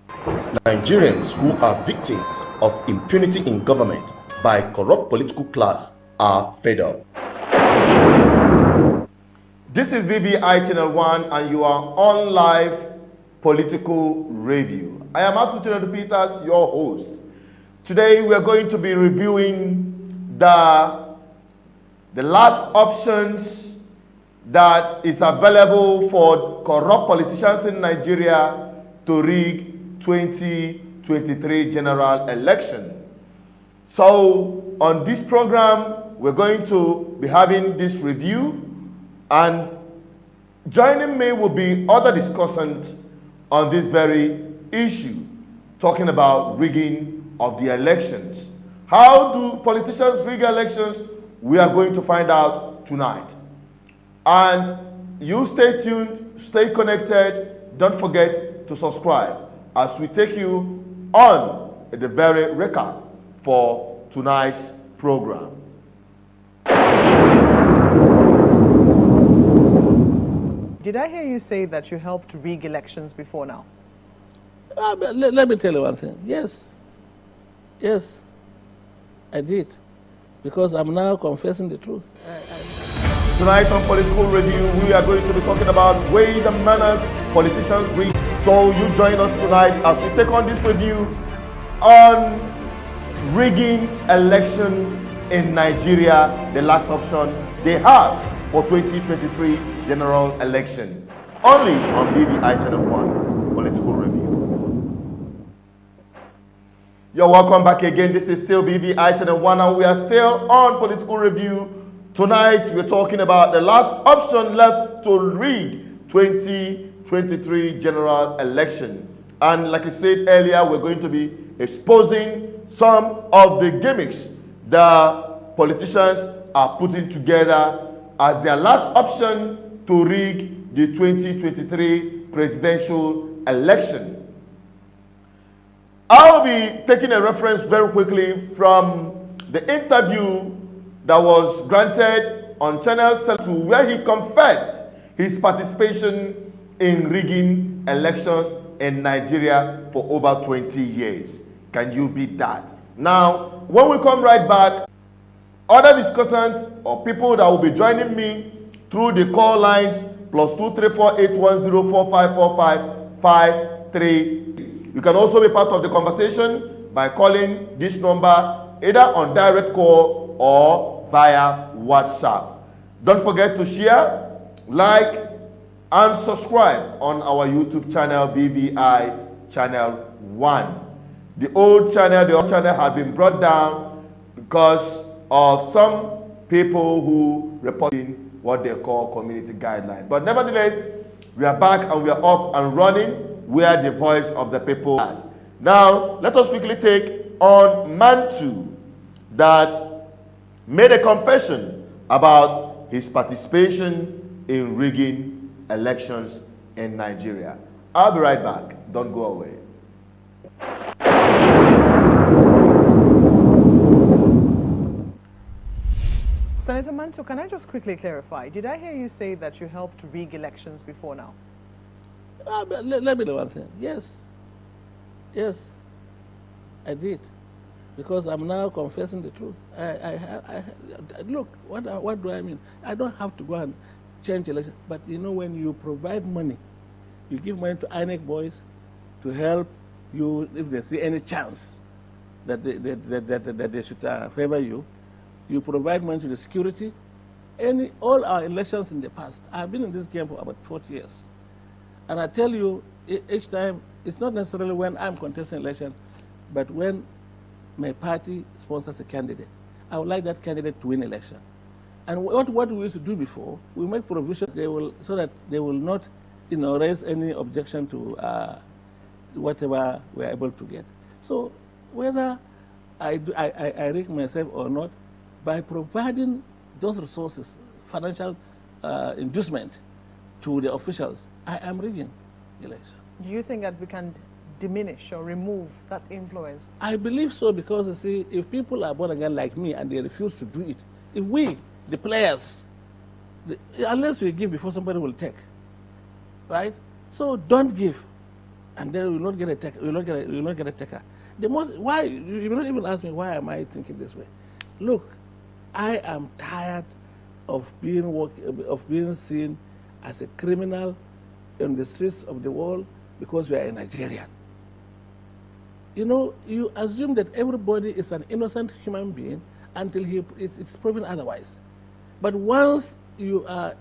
Nigerians who are victims of impunity in government by corrupt political class are fed up. This is BVI Channel 1 and you are on live political review. I am Asuchino Peters, your host. Today we are going to be reviewing the last options that is available for corrupt politicians in Nigeria to rig 2023 general election. So on this program, we're going to be having this review, and joining me will be other discussants on this very issue, talking about rigging of the elections. How do politicians rig elections? We are going to find out tonight. And you stay tuned, stay connected, don't forget to subscribe as we take you on the very recap for tonight's program. Did I hear you say that you helped rig elections before now? Let me tell you one thing. Yes, I did, because I'm now confessing the truth. Tonight on Political Review, we are going to be talking about ways and manners politicians rig. So you join us tonight as we take on this review on rigging election in Nigeria, the last option they have for 2023 general election. Only on BVI Channel 1, Political Review. You're welcome back again. This is still BVI Channel 1 and we are still on Political Review. Tonight we're talking about the last option left to rig 2023 general election. And like I said earlier, we're going to be exposing some of the gimmicks the politicians are putting together as their last option to rig the 2023 presidential election. I'll be taking a reference very quickly from the interview that was granted on Channel 2, where he confessed his participation in rigging elections in Nigeria for over 20 years. Can you beat that? Now, when we come right back, other discussants or people that will be joining me through the call lines +23481054553. You can also be part of the conversation by calling this number either on direct call or via WhatsApp. Don't forget to share, like, and subscribe on our YouTube channel, BVI Channel 1. The old channel had been brought down because of some people who reporting what they call community guidelines. But nevertheless, we are back and we are up and running. We are the voice of the people. Now, let us quickly take on Mantu, that made a confession about his participation in rigging elections in Nigeria. I'll be right back. Don't go away. Senator Mantu, can I just quickly clarify? Did I hear you say that you helped rig elections before now? Let me know one thing. Yes, I did, because I'm now confessing the truth. Look, what do I mean? I don't have to go and change election, but you know, when you provide money, you give money to INEC boys to help you if they see any chance that they should favor you. You provide money to the security. All our elections in the past, I've been in this game for about 40 years. And I tell you, each time, it's not necessarily when I'm contesting election, but when my party sponsors a candidate. I would like that candidate to win election. And what we used to do before, we make provision so that they will not raise any objection to whatever we're able to get. So whether I rig myself or not, by providing those resources, financial inducement to the officials, I am rigging election. Do you think that we can diminish or remove that influence? I believe so, because you see, if people are born again like me and they refuse to do it, if we, the players, unless we give before somebody will take, right? So don't give. and then we will not get a taker. We will not get a taker. The most why you will not even ask me why am I thinking this way. Look, I am tired of being seen as a criminal in the streets of the world because we are a Nigerian. You know, you assume that everybody is an innocent human being until it's proven otherwise. But once you are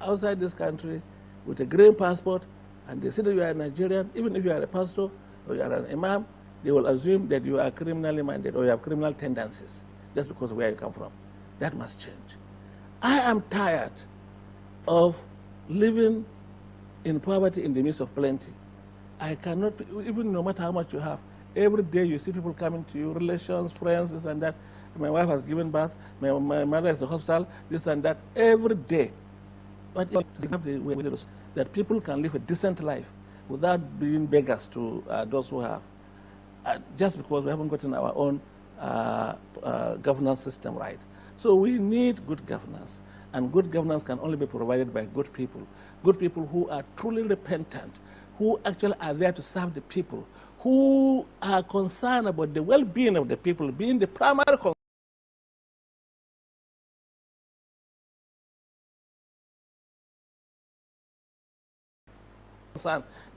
outside this country with a green passport and they see that you are a Nigerian, even if you are a pastor or you are an imam, they will assume that you are criminally minded or you have criminal tendencies just because of where you come from. That must change. I am tired of living in poverty in the midst of plenty. I cannot, even no matter how much you have, every day you see people coming to you, relations, friends, this and that. My wife has given birth, my mother is in the hospital, this and that, every day. But that people can live a decent life without being beggars to those who have, just because we haven't gotten our own governance system right. So we need good governance, and good governance can only be provided by good people who are truly repentant, who actually are there to serve the people, who are concerned about the well-being of the people being the primary concern,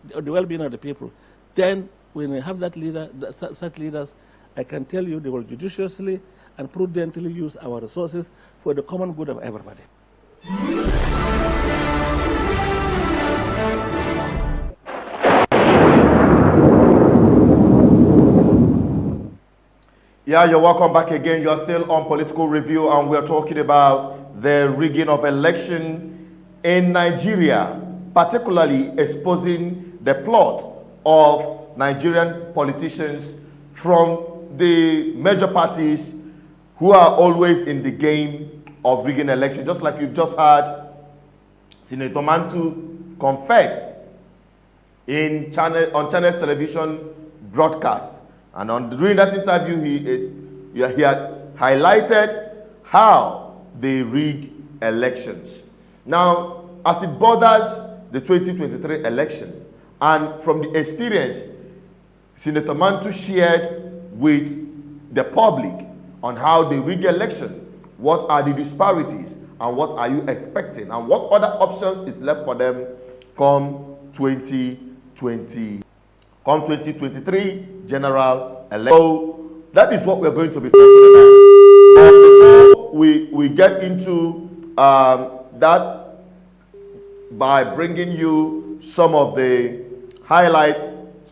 the well-being of the people. Then when we have such leaders, I can tell you they will judiciously and prudently use our resources for the common good of everybody. Yeah, you're welcome back again. You're still on Political Review, and we're talking about the rigging of election in Nigeria, particularly exposing the plot of Nigerian politicians from the major parties who are always in the game of rigging election. Just like you've just heard Senator Mantu confessed on Channels television broadcast. And during that interview, he had highlighted how they rig elections. Now, as it borders the 2023 election, and from the experience Senator Mantu shared with the public on how they rig election, what are the disparities, and what are you expecting, and what other options is left for them come 2023 general election. So that is what we're going to be talking about. Before we get into that, by bringing you some of the highlights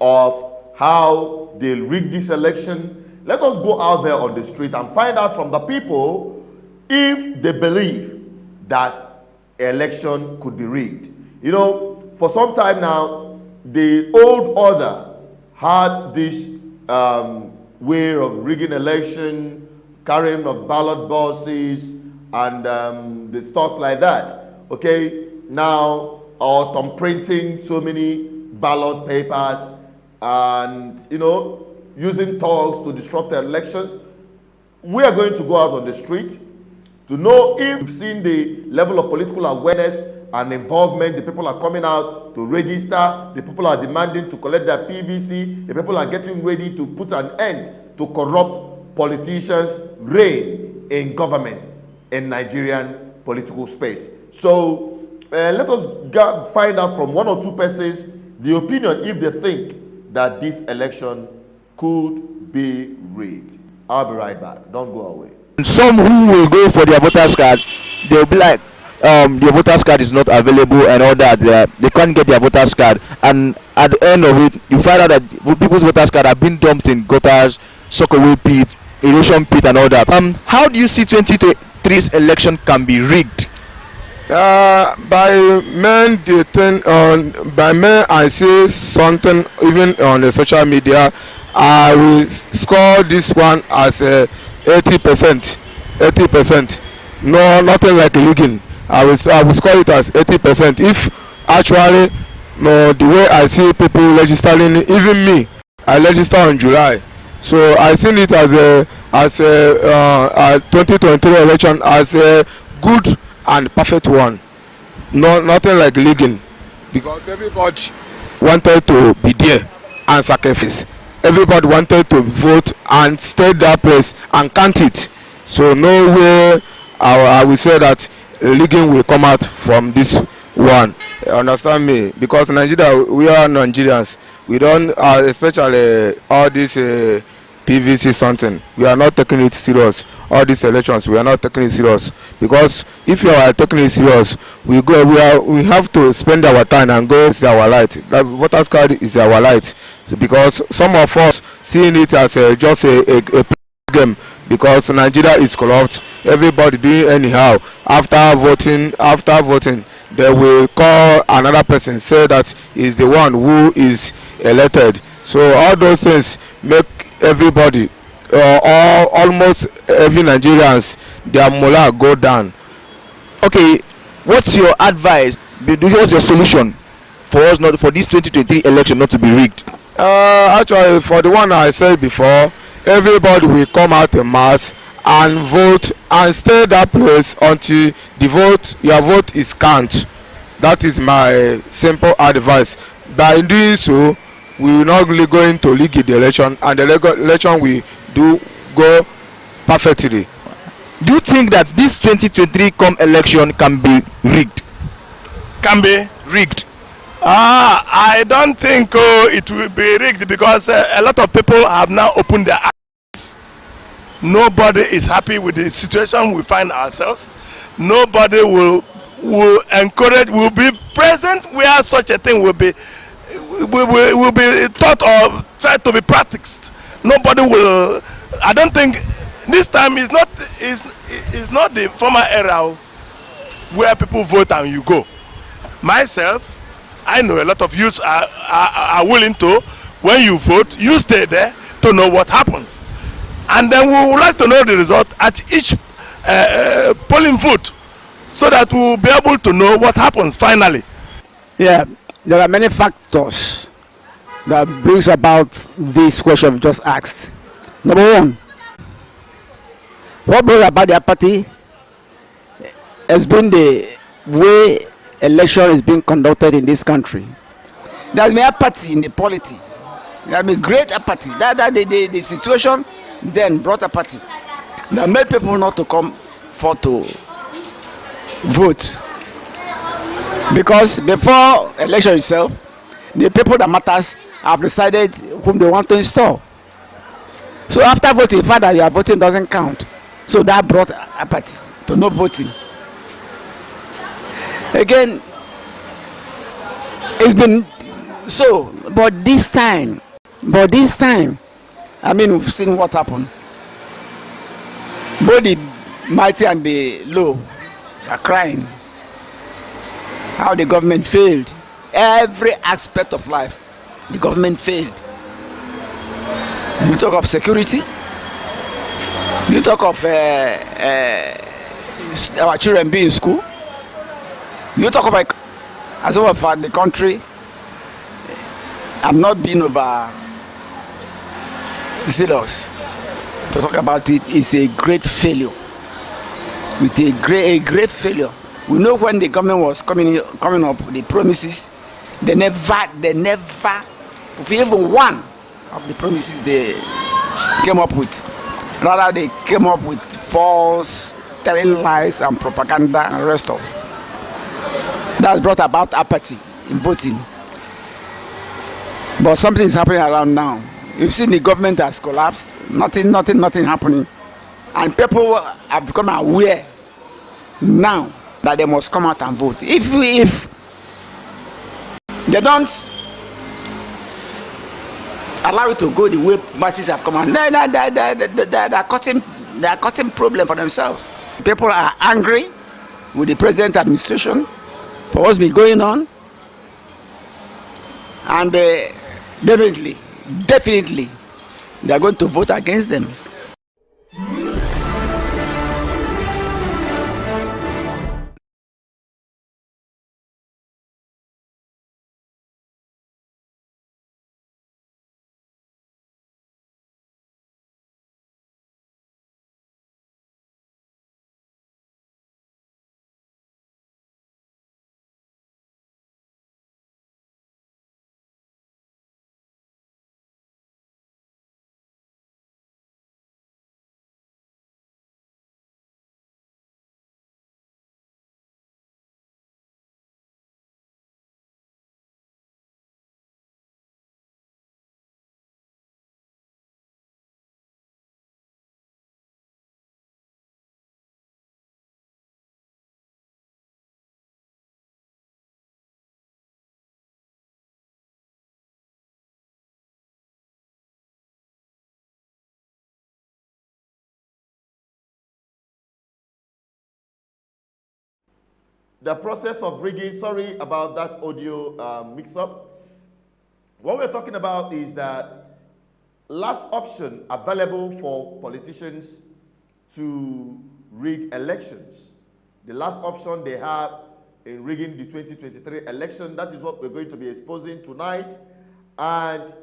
of how they'll rig this election, let us go out there on the street and find out from the people if they believe that election could be rigged. You know, for some time now, the old order had this way of rigging election, carrying of ballot boxes, and the stuff like that. Okay, now, or printing so many ballot papers, and using thugs to disrupt the elections. We are going to go out on the street to know if you've seen the level of political awareness and involvement. The people are coming out to register, the people are demanding to collect their PVC, the people are getting ready to put an end to corrupt politicians' reign in government in Nigerian political space. So let us find out from one or two persons the opinion if they think that this election could be rigged. I'll be right back. Don't go away. Some who will go for their voters card, they'll be like, their voters card is not available and all that. They can't get their voters card, and at the end of it, you find out that people's voters card have been dumped in gutters, sockaway pit, erosion pit, and all that. How do you see 2023's election can be rigged? By men, I see something even on the social media. I will score this one as 80%. 80%. No, nothing like rigging. I will score it as 80%. If actually, the way I see people registering, even me, I register on July, so I see it as a 2023 election as a good and perfect one. No, nothing like rigging, because everybody wanted to be there and sacrifice. Everybody wanted to vote and stay that place and count it. So nowhere I will say that leaguing will come out from this one. Understand me? Because Nigeria, we are Nigerians. We don't, especially all this PVC something. We are not taking it serious. All these elections, we are not taking it serious. Because if you are taking it serious, we have to spend our time and go. It's our light. That voters card is our light. So because some of us seeing it as just a game, because Nigeria is corrupt. Everybody doing anyhow. After voting, they will call another person, say that is the one who is elected. So all those things make everybody, almost every Nigerians, their morale go down. Okay, what's your advice? What's your solution for us not for this 2023 election not to be rigged? Actually, for the one I said before, everybody will come out en mass and vote and stay that place until your vote is count. That is my simple advice. By doing so, we will not really go into rig the election, and the election will go perfectly. Do you think that this 2023 election can be rigged? Can be Rigged. I don't think it will be rigged, because a lot of people have now opened their eyes. Nobody is happy with the situation we find ourselves. Nobody will be present where such a thing will be taught or tried to be practiced. Nobody will. I don't think this time is not the former era where people vote and you go. Myself, I know a lot of youths are willing to, when you vote, you stay there to know what happens. And then we would like to know the result at each polling vote, so that we will be able to know what happens finally. Yeah, there are many factors that brings about this question we just asked. Number one, what brought about the apathy has been the way election is being conducted in this country. There has been apathy in the polity. There has been great apathy. The situation then brought apathy. That made people not to come forth to vote. Because before election itself, the people that matters have decided whom they want to install. So after voting, the fact that you are voting doesn't count. So that brought apathy to no voting. Again, it's been so, but this time, I mean, we've seen what happened. Both the mighty and the low are crying. How the government failed. Every aspect of life, the government failed. You talk of security. You talk of our children being in school. You talk about, as well for the country, I'm not being over zealous to talk about it. It's a great failure. With a great failure. We know when the government was coming up with the promises, they never fulfill even one of the promises they came up with. Rather, they came up with false, telling lies and propaganda and rest of. That's brought about apathy in voting. But something is happening around now. You've seen the government has collapsed. Nothing happening. And people have become aware now that they must come out and vote. If they don't allow it to go the way masses have come out, they are causing problem for themselves. People are angry with the present administration for what's been going on, and definitely they are going to vote against them. the process of rigging, sorry about that audio mix-up. What we're talking about is that last option available for politicians to rig elections. The last option they have in rigging the 2023 election, that is what we're going to be exposing tonight. And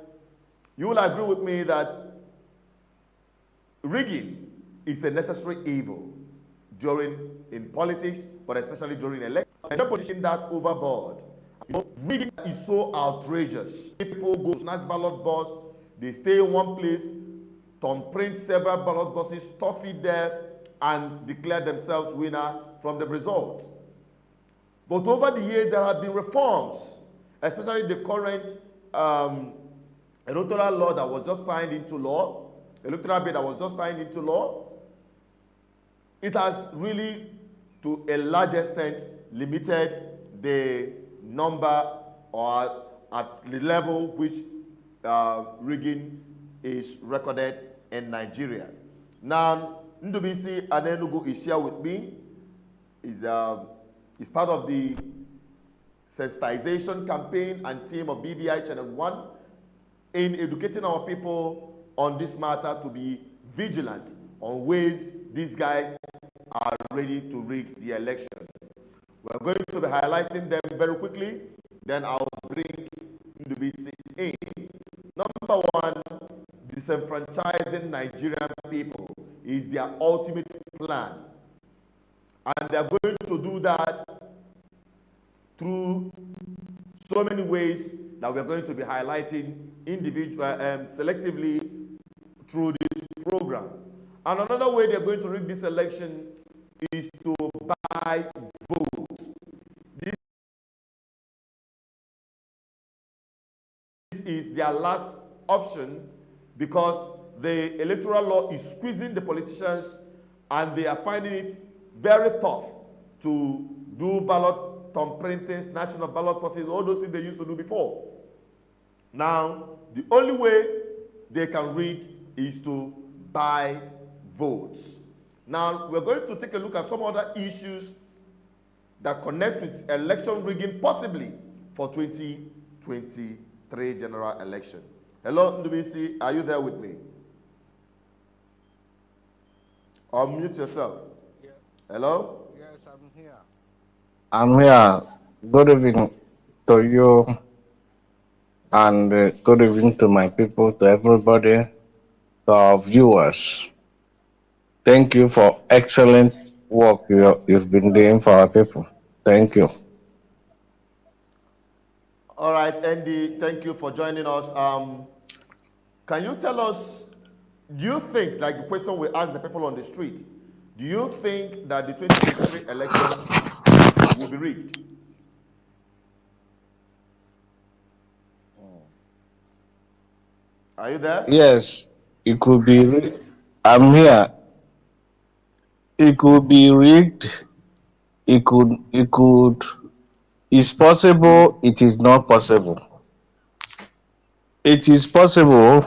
you will agree with me that rigging is a necessary evil in politics, but especially during elections. And they're pushing that overboard. You know, rigging is so outrageous. People go snatch ballot box, they stay in one place, print several ballot boxes, stuff it there, and declare themselves winner from the result. But over the years, there have been reforms, especially the current electoral law that was just signed into law, electoral bill that was just signed into law. It has really, to a large extent, limited the number or at the level which rigging is recorded in Nigeria. Now, Ndubisi Anenugu is here with me. Is part of the sensitization campaign and team of BBI Channel 1 in educating our people on this matter to be vigilant on ways these guys are ready to rig the election. We're going to be highlighting them very quickly, then I'll bring Ndubisi in. Number one, disenfranchising Nigerian people is their ultimate plan. And they're going to do that through so many ways that we're going to be highlighting selectively through this program. And another way they're going to rig this election is to buy votes. This is their last option because the electoral law is squeezing the politicians and they are finding it very tough to do ballot printings, national ballot processes, all those things they used to do before. Now, the only way they can rig is to buy votes. Now, we're going to take a look at some other issues that connect with election rigging, possibly for 2023 general election. Hello, Ndubisi, are you there with me? Unmute yourself. Yeah. Hello? Yes, I'm here. I'm here. Good evening to you and good evening to my people, to everybody, to our viewers. Thank you for excellent work you've been doing for our people. Thank you. All right, Andy, thank you for joining us. Can you tell us, do you think, like the question we asked the people on the street, do you think that the 2023 election will be rigged? Are you there? Yes, it could be. I'm here. It could be rigged. It could. It's possible. It is not possible. It is possible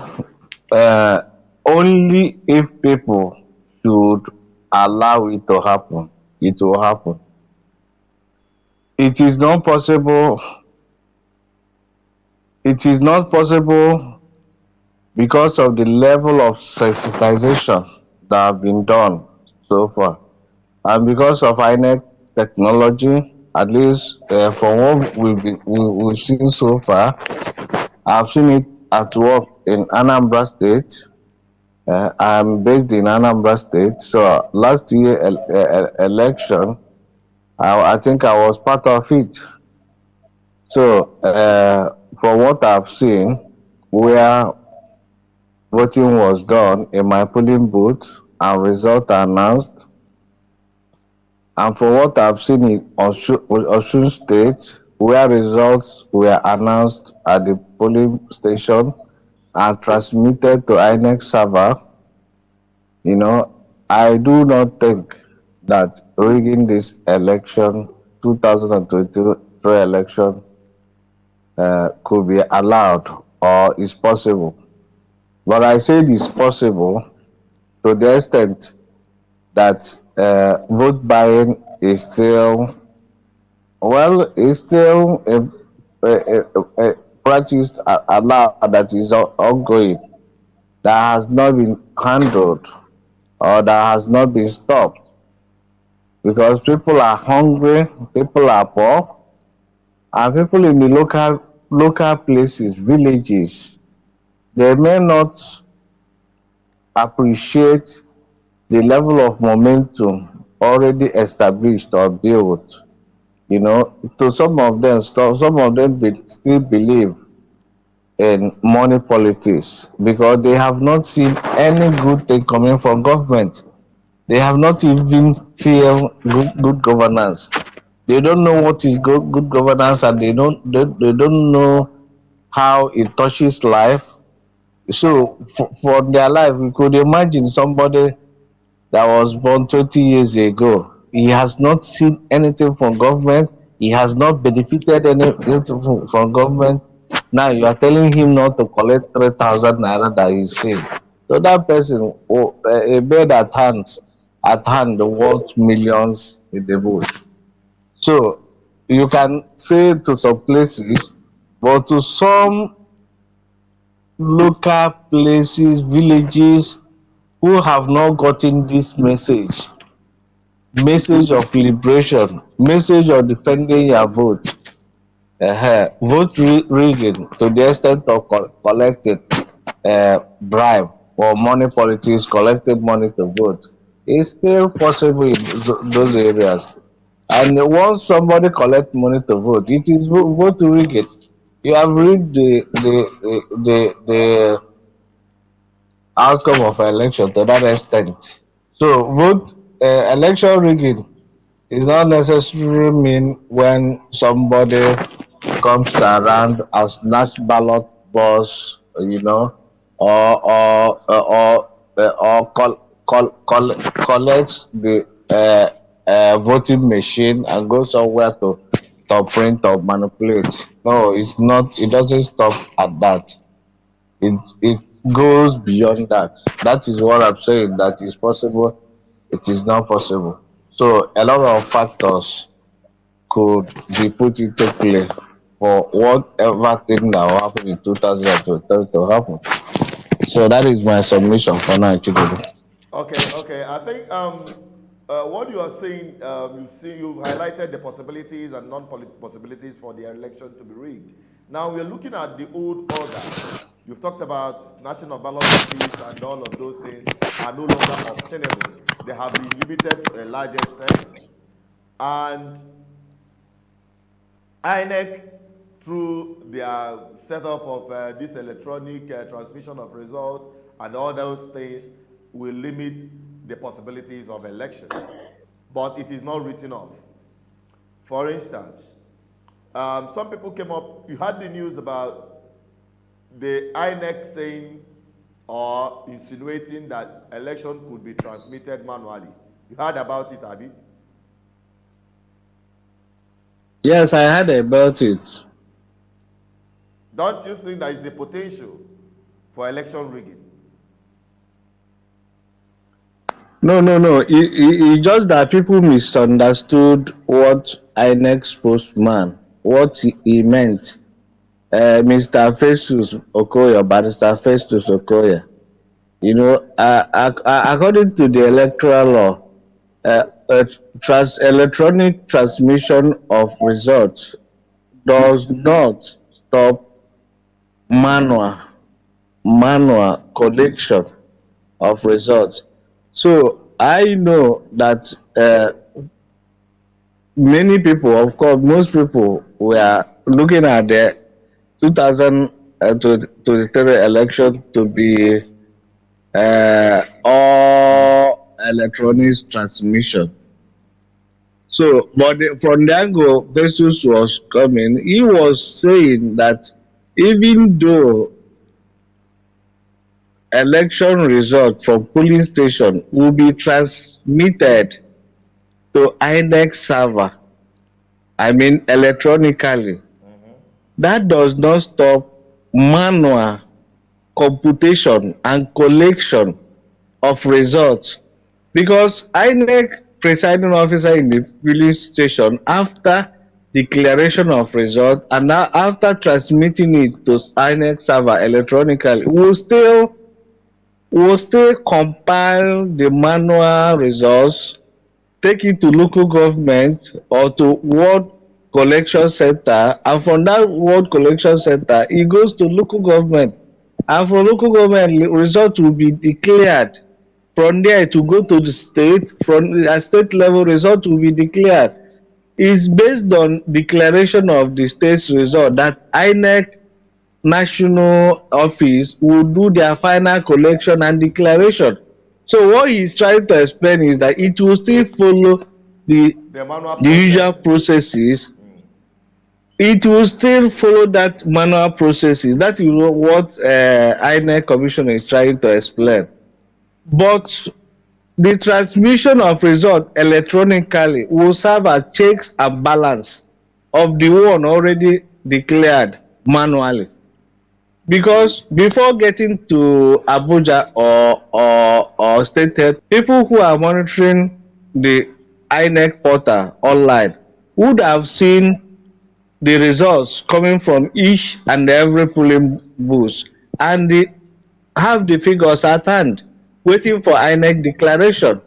only if people should allow it to happen. It will happen. It is not possible. It is not possible because of the level of sensitization that have been done so far, and because of INEC technology, at least from what we've seen so far. I've seen it at work in Anambra State. I'm based in Anambra State. So last year election, I think I was part of it. So from what I've seen, where voting was done in my polling booth and results announced, and from what I've seen in Osun State, where results were announced at the polling station and transmitted to INEC server, I do not think that rigging this election, 2023 election, could be allowed or is possible. But I say it is possible to the extent that vote buying is still Well, it's still a practice allowed that is ongoing, that has not been handled or that has not been stopped, because people are hungry, people are poor, and people in the local places, villages, they may not appreciate the level of momentum already established or built. You know, to some of them still believe in money politics because they have not seen any good thing coming from government. They have not even feel good governance. They don't know what is good governance, and they don't know how it touches life. So for their life, we could imagine somebody that was born 20 years ago. He has not seen anything from government. He has not benefited anything from government. Now you are telling him not to collect 3,000 naira that he's saved. So that person, a bird at hand worth millions in the bush. So you can say to some places, but to some local places, villages who have not gotten this message of liberation, message of defending your vote, vote rigging to the extent of collecting bribe or money politics, collecting money to vote, is still possible in those areas. And once somebody collect money to vote, it is vote rigging. You have rigged the outcome of election to that extent. So vote election rigging is not necessarily mean when somebody comes around and snatch ballot box, you know, or collects the voting machine and goes somewhere to print or manipulate. No, it's not. It doesn't stop at that. It goes beyond that. That is what I'm saying. That is possible. It is not possible. So a lot of factors could be put into play for whatever thing that will happen in 2023 to happen. So that is my submission for now, Chigodo. Okay. I think what you are saying, you highlighted the possibilities and non-possibilities for the election to be rigged. Now we're looking at the old order. You've talked about national ballot boxes and all of those things are no longer obtainable. They have been limited to a large extent. And INEC, through their setup of this electronic transmission of results and all those things, will limit the possibilities of election. But it is not written off. For instance, some people came up, you had the news about the INEC saying or insinuating that election could be transmitted manually. You heard about it, Abi? Yes, I heard about it. Don't you think there is a potential for election rigging? No. It's just that people misunderstood what INEC spokesman, what he meant. Mr. Festus Okoye, Barrister Festus Okoye. You know, according to the electoral law, electronic transmission of results does not stop manual collection of results. So I know that many people, of course, most people were looking at the 2023 election to be all electronic transmission. So, but from the angle Jesus was coming, he was saying that even though election results from polling station will be transmitted to INEC server, I mean electronically, that does not stop manual computation and collection of results, because INEC presiding officer in the polling station, after declaration of result, and now after transmitting it to INEC server electronically, we'll still compile the manual results, take it to local government or to ward collection center, and from that ward collection center e goes to local government, and from local government result will be declared. From there it will go to the state, from the state level result will be declared. It's based on declaration of the state's result that INEC national office will do their final collection and declaration. So what he's trying to explain is that it will still follow the The manual the usual process. processes. It will still follow that manual processes. That is what INEC commission is trying to explain. But the transmission of result electronically will serve as checks and balance of the one already declared manually. Because before getting to Abuja or state head, people who are monitoring the INEC portal online would have seen the results coming from each and every polling booth, and they have the figures at hand waiting for INEC declaration.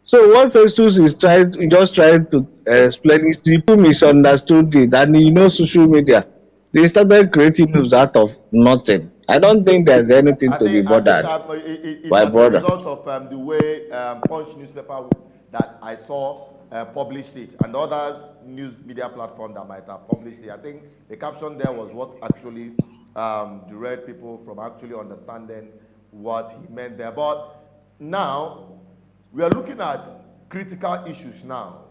So what Festus is just trying to explain is people misunderstood it, and social media, they started creating news out of nothing. I don't think there's anything to be I think bothered, it's my as a brother. result of the way Punch newspaper that I saw published it, and other news media platform that might have published it. I think the caption there was what actually derailed people from actually understanding what he meant there. But now we are looking at critical issues now,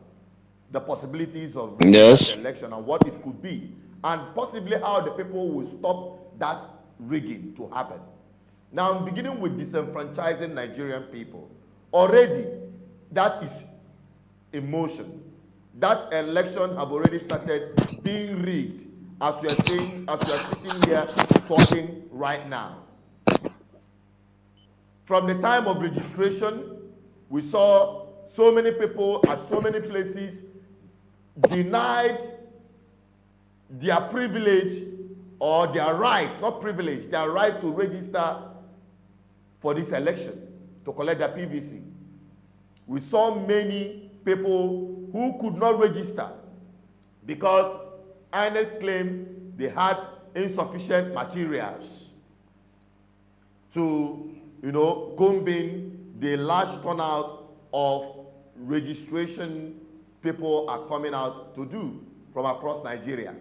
the possibilities of Yes. the election and what it could be, and possibly how the people will stop that rigging to happen. Now, I'm beginning with disenfranchising Nigerian people. Already, that is in motion. That election have already started being rigged, as we are saying, as we are sitting here talking right now. From the time of registration, we saw so many people at so many places denied their privilege or their right, not privilege, their right to register for this election, to collect their PVC. We saw many people who could not register because INEC claimed they had insufficient materials to, comb in the large turnout of registration people are coming out to do from across Nigeria.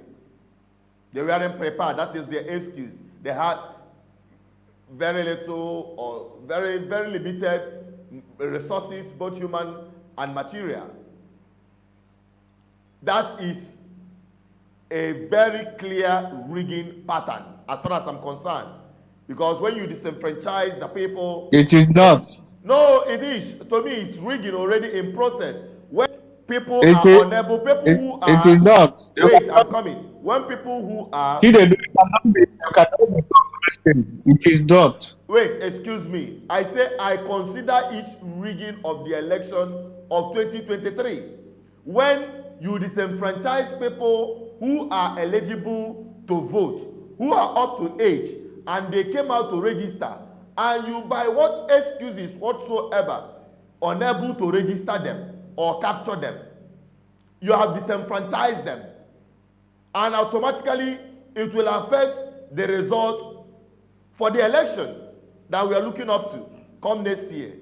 They weren't prepared. That is their excuse. They had very little or very, very limited resources, both human and material. That is a very clear rigging pattern, as far as I'm concerned. Because when you disenfranchise the people... It is not. No, it is. To me, it's rigging already in process. When people It are is. unable, people who are... It is not. Wait, I'm coming. When people who are... You cannot be question. It is not. Wait, excuse me. I say I consider it rigging of the election of 2023. When you disenfranchise people who are eligible to vote, who are up to age, and they came out to register, and you, by what excuses whatsoever, unable to register them or capture them, you have disenfranchised them, and automatically it will affect the result for the election that we are looking up to come next year.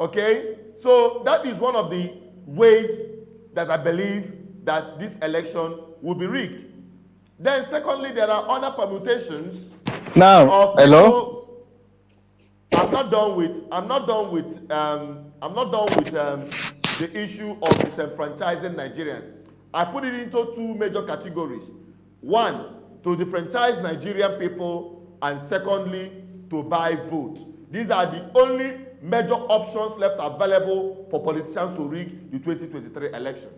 Okay? So that is one of the ways that I believe that this election will be rigged. Then secondly, there are other permutations Now, of hello? people. I'm not done with the issue of disenfranchising Nigerians. I put it into two major categories. One, to defranchise Nigerian people, and secondly, to buy votes. These are the only major options left available for politicians to rig the 2023 election.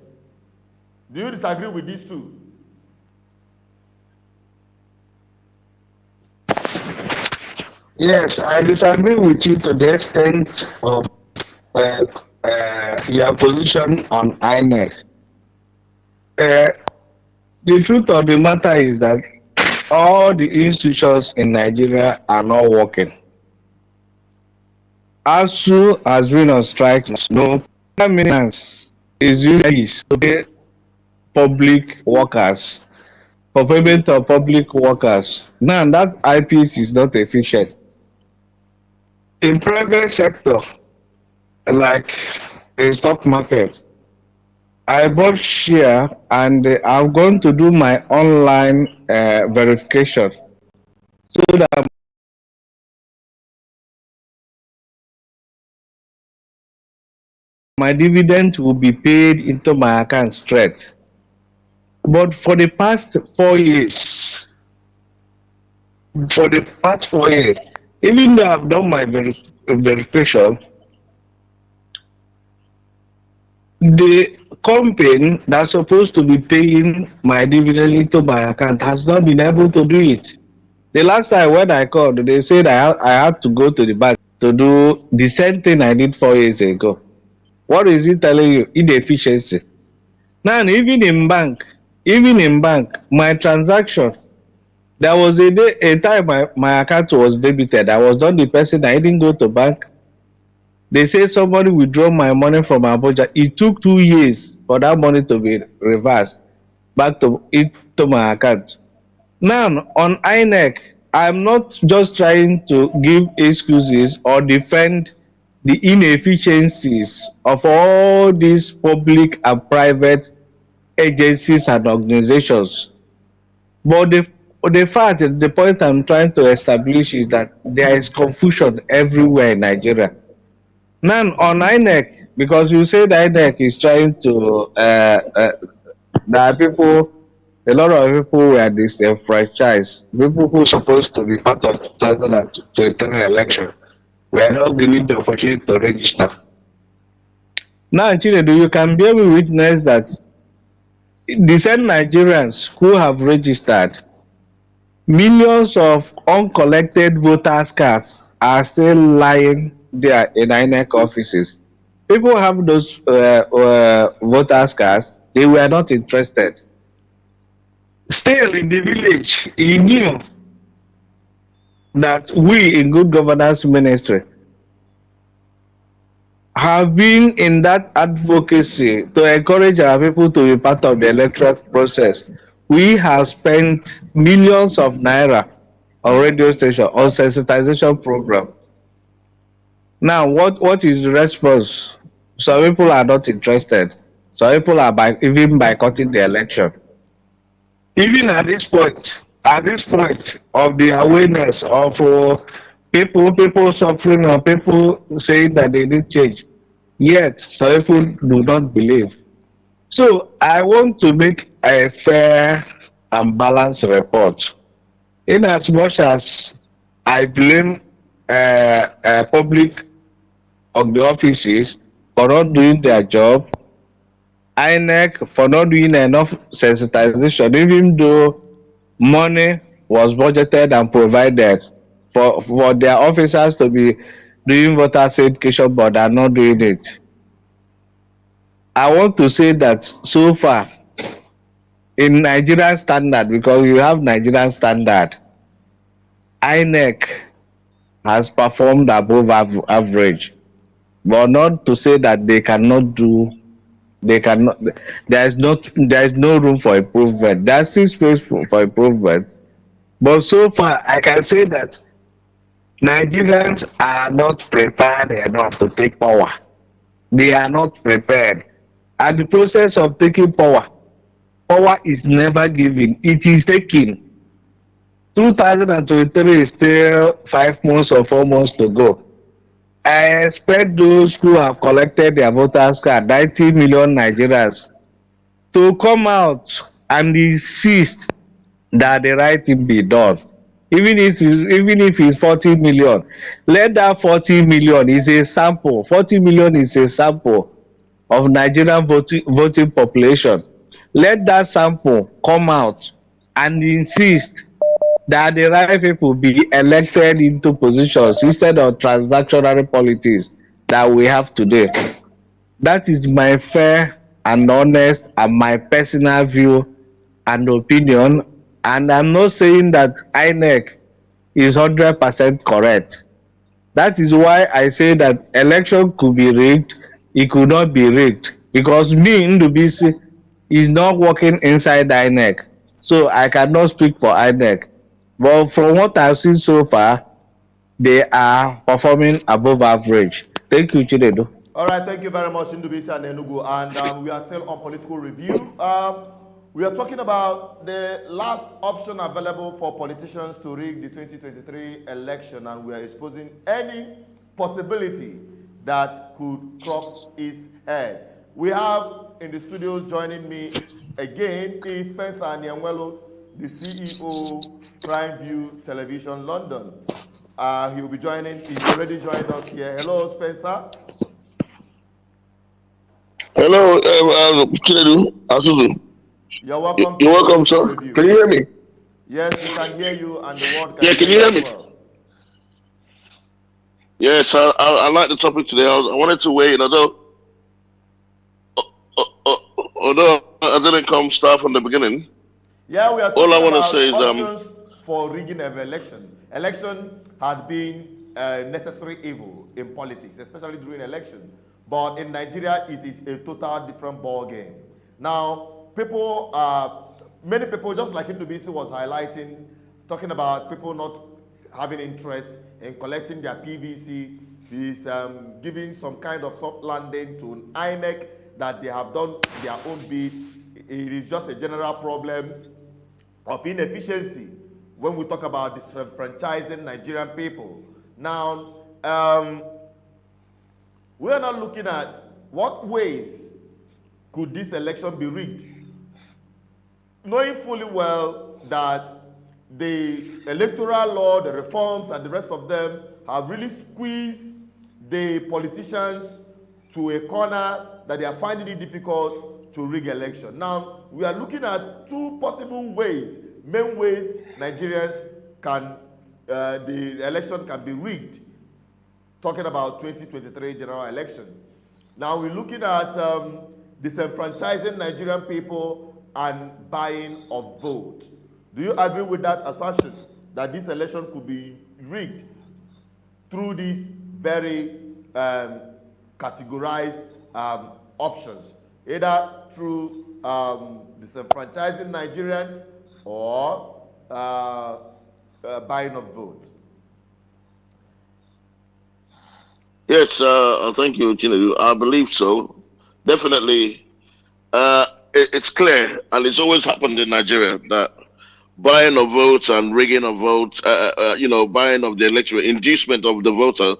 Do you disagree with these two? Yes, I disagree with you to the extent of your position on INEC. The truth of the matter is that all the institutions in Nigeria are not working. ASU has been on strike. No maintenance is used to pay public workers for payment of public workers. Now that IPs is not efficient. In private sector, like the stock market, I bought share and I'm going to do my online verification so that my dividend will be paid into my account straight. But for the past 4 years, even though I've done my verification, the company that's supposed to be paying my dividend into my account has not been able to do it. The last time when I called, they said I had to go to the bank to do the same thing I did 4 years ago. What is it telling you? Inefficiency. Now, even in bank, my transaction, there was a time my account was debited. I was not the person. I didn't go to bank. They say somebody withdraw my money from Abuja. It took 2 years for that money to be reversed back to my account. Now on INEC, I'm not just trying to give excuses or defend the inefficiencies of all these public and private agencies and organizations. But the point I'm trying to establish is that there is confusion everywhere in Nigeria. Now on INEC, because you said INEC is trying to, there are people, a lot of people were disenfranchised. People who are supposed to be part of the 2023 election were not given the opportunity to register. Now, Chinedu, you can bear me witness that the same Nigerians who have registered, millions of uncollected voters' cards are still lying there in INEC offices. People have those voters' cards, they were not interested. Still in the village, he knew that we in Good Governance Ministry have been in that advocacy to encourage our people to be part of the electoral process. We have spent millions of naira on radio station, on sensitization program. Now, what is the response? Some people are not interested. Some people are even boycotting the election. Even at this point of the awareness of people suffering or people saying that they need change, yet some people do not believe. So I want to make a fair and balanced report. In as much as I blame public of the offices for not doing their job, INEC for not doing enough sensitization, even though money was budgeted and provided for their officers to be doing voters education, but are not doing it. I want to say that so far, in Nigerian standard, because you have Nigerian standard, INEC has performed above average, but not to say that they cannot do. They cannot. There is no room for improvement. There is still space for improvement. But so far, I can say that Nigerians are not prepared enough to take power. They are not prepared. And the process of taking power is never given. It is taken. 2023 is still 5 months or 4 months to go. I expect those who have collected their voters card, 90 million Nigerians, to come out and insist that the right thing be done. Even if it's 40 million, let that 40 million is a sample. 40 million is a sample of Nigerian voting population. Let that sample come out and insist that the right people be elected into positions instead of transactional politics that we have today. That is my fair and honest and my personal view and opinion. And I'm not saying that INEC is 100% correct. That is why I say that election could be rigged, it could not be rigged. Because me, Ndubisi, is not working inside INEC. So I cannot speak for INEC. But from what I've seen so far, they are performing above average. Thank you, Chinedu. All right, thank you very much, Ndubisi and Enugu. And we are still on political review. We are talking about the last option available for politicians to rig the 2023 election, and we are exposing any possibility that could crop its head. We have in the studios joining me again is Spencer Nyamwelo, the CEO, Prime View Television London. He will be joining, he's already joined us here. Hello, Spencer. Hello, Kinedu, Asuzu. You're welcome. You're welcome, sir. Review. Can you hear me? Yes, we can hear you, and the world can Yeah, can you hear me? well. Yes, I like the topic today. I wanted to weigh in, although I didn't come start from the beginning. Yeah, we are All I talking want to about say is options for rigging of election. Election had been a necessary evil in politics, especially during election. But in Nigeria, it is a total different ball game. Now, many people, just like Ndubisi was highlighting, talking about people not having interest in collecting their PVC, is giving some kind of soft landing to INEC that they have done their own bit. It is just a general problem of inefficiency when we talk about disenfranchising Nigerian people. Now, we are now looking at what ways could this election be rigged, knowing fully well that the electoral law, the reforms, and the rest of them have really squeezed the politicians to a corner that they are finding it difficult to rig election. Now, we are looking at two possible ways, main ways Nigerians can, the election can be rigged, talking about 2023 general election. Now, we're looking at disenfranchising Nigerian people and buying of vote. Do you agree with that assertion that this election could be rigged through these very categorized options, either through disenfranchising Nigerians or buying of vote? Yes, thank you, Chinedu. I believe so. Definitely, it's clear, and it's always happened in Nigeria, that buying of votes and rigging of votes, buying of the electoral inducement of the voter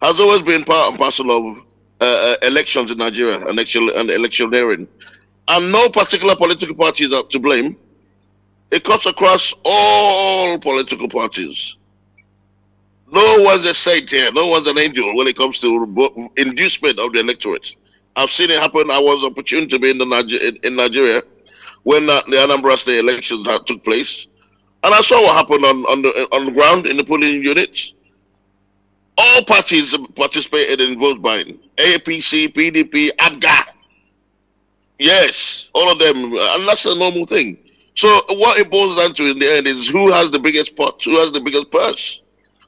has always been part and parcel of elections in Nigeria and electioneering. And no particular political party is to blame. It cuts across all political parties. No one's a saint here. No one's an angel when it comes to inducement of the electorate. I've seen it happen. I was opportune to be in Nigeria when the Anambra State elections took place, and I saw what happened on the ground in the polling units. All parties participated in vote buying: APC, PDP, ABGA. Yes, all of them, and that's a normal thing. So what it boils down to in the end is who has the biggest pot, who has the biggest purse.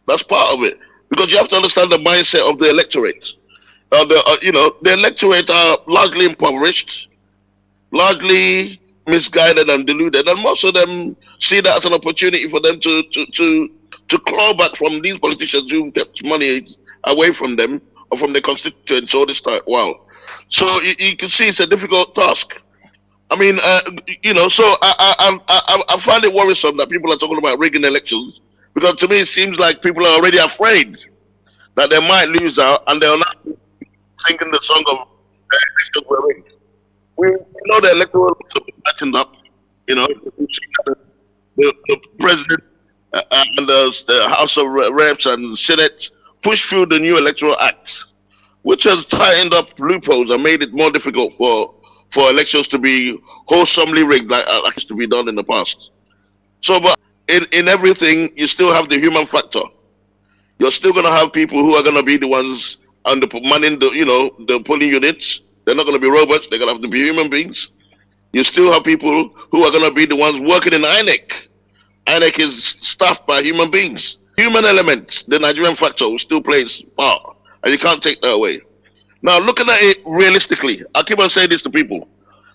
That's part of it, because you have to understand the mindset of the electorate. The electorate are largely impoverished, largely misguided and deluded, and most of them see that as an opportunity for them to claw back from these politicians who kept money away from them or from their constituents all this time. Wow. So you can see it's a difficult task. I mean, so I find it worrisome that people are talking about rigging elections, because to me it seems like people are already afraid that they might lose out, and they're not singing the song of elections were rigged. We know the electoral have been tightened up. The president and the House of Reps and Senate pushed through the new Electoral Act, which has tightened up loopholes and made it more difficult for elections to be wholesomely rigged like used to be done in the past. So, but in everything, you still have the human factor. You're still going to have people who are going to be the ones manning the polling units, They're not going to be robots. They're going to have to be human beings. You still have people who are going to be the ones working in INEC. INEC is staffed by human beings. Human element, the Nigerian factor, still plays part, and you can't take that away. Now, looking at it realistically, I keep on saying this to people.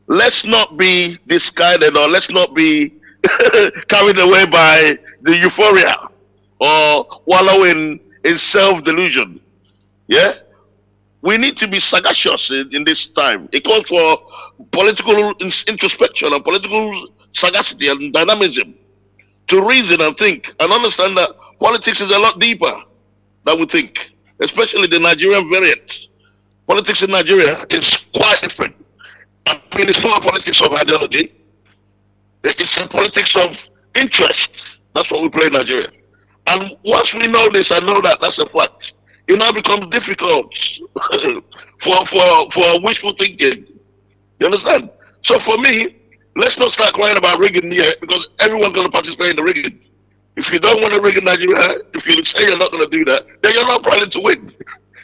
Let's not be disguided, or let's not be carried away by the euphoria or wallowing in self-delusion. Yeah? We need to be sagacious in this time. It calls for political introspection and political sagacity and dynamism to reason and think and understand that politics is a lot deeper than we think, especially the Nigerian variant. Politics in Nigeria is quite different. I mean, it's not a politics of ideology. It's a politics of interest. That's what we play in Nigeria. And once we know this and know that, that's a fact, it now becomes difficult for wishful thinking. You understand? So for me, let's not start crying about rigging here, because everyone's going to participate in the rigging. If you don't want to rig in Nigeria, if you say you're not going to do that, then you're not planning to win.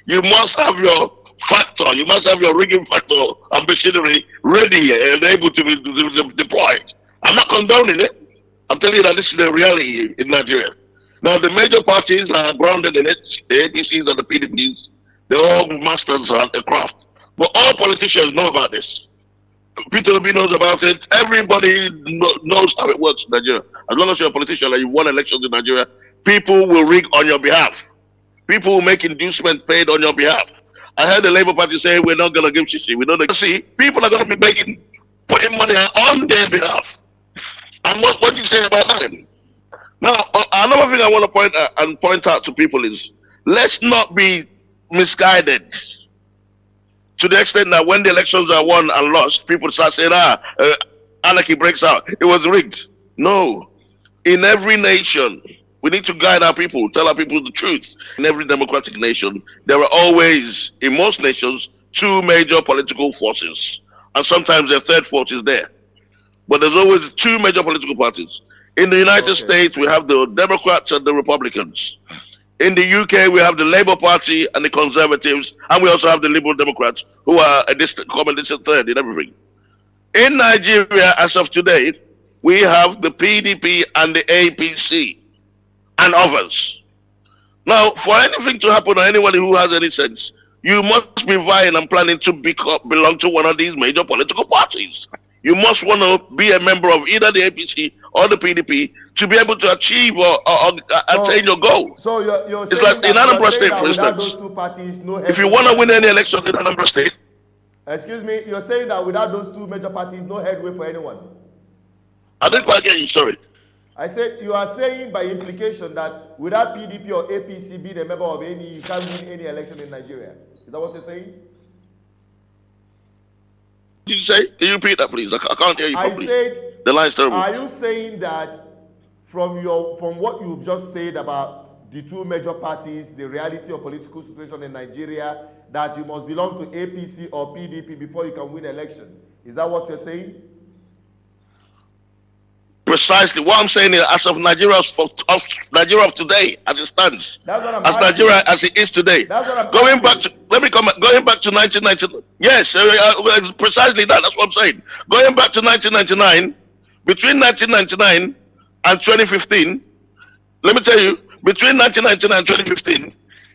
You must have your factor, you must have your rigging factor and machinery ready and able to be deployed. I'm not condoning it. I'm telling you that this is the reality in Nigeria. Now, the major parties are grounded in it. The APCs and the PDPs, they're all masters at the craft. But all politicians know about this. Peter Obi knows about it. Everybody knows how it works in Nigeria. As long as you're a politician and you won elections in Nigeria, people will rig on your behalf. People will make inducement paid on your behalf. I heard the Labour Party say we're not going to give shishi. We don't see. People are going to be putting money on their behalf. And what do you say about that? Now, another thing I want to point out to people is, let's not be misguided to the extent that when the elections are won and lost, people start saying, anarchy breaks out. It was rigged. No. In every nation, we need to guide our people, tell our people the truth. In every democratic nation, there are always, in most nations, two major political forces. And sometimes a third force is there. But there's always two major political parties. In the United States, we have the Democrats and the Republicans. In the UK, we have the Labour Party and the Conservatives, and we also have the Liberal Democrats, who are a common distant third in everything. In Nigeria, as of today, we have the PDP and the APC and others. Now, for anything to happen or anybody who has any sense, you must be vying and planning to belong to one of these major political parties. You must want to be a member of either the APC or the PDP to be able to achieve or attain your goal. So you're it's like in Anambra State, for instance. Those two parties, no, if you want to win any election in Anambra State, excuse me, you're saying that without those two major parties, no headway for anyone. I didn't quite get you. Sorry. I said you are saying by implication that without PDP or APC being a member of any, you can't win any election in Nigeria. Is that what you're saying? Did you say? Can you repeat that, please? I can't hear you properly. I said, the line's terrible. Are you saying that from what you've just said about the two major parties, the reality of political situation in Nigeria, that you must belong to APC or PDP before you can win election? Is that what you're saying? Precisely. What I'm saying is, as of Nigeria of today, as it stands, as Nigeria as it is today, going back to 1999. Yes, precisely that. That's what I'm saying. Going back to 1999, between 1999 and 2015, let me tell you, between 1999 and 2015,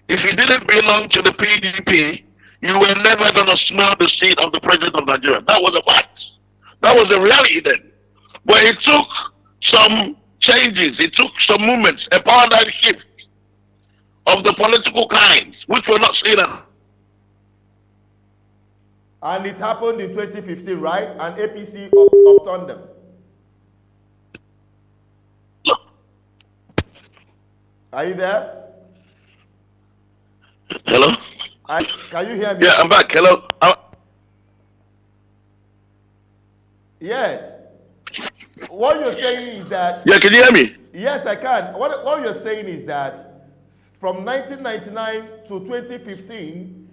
if you didn't belong to the PDP, you were never going to smell the seat of the president of Nigeria. That was a fact. That was the reality then. But it took some changes, it took some movements, a paradigm shift of the political kind, which we're not seeing. And it happened in 2015, right? And APC upturned them. Are you there? Hello? Can you hear me? Yeah, I'm back. Hello? Yes. What you're saying is that... Yeah, can you hear me? Yes, I can. What you're saying is that from 1999 to 2015,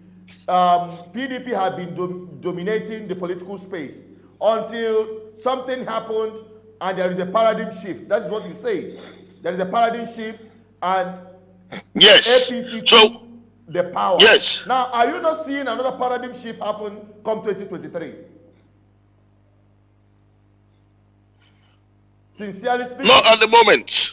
PDP had been dominating the political space until something happened and there is a paradigm shift. That is what you said. There is a paradigm shift and yes. APC the power. Yes. Now, are you not seeing another paradigm shift happen come 2023? Sincerely speaking. Not at the moment.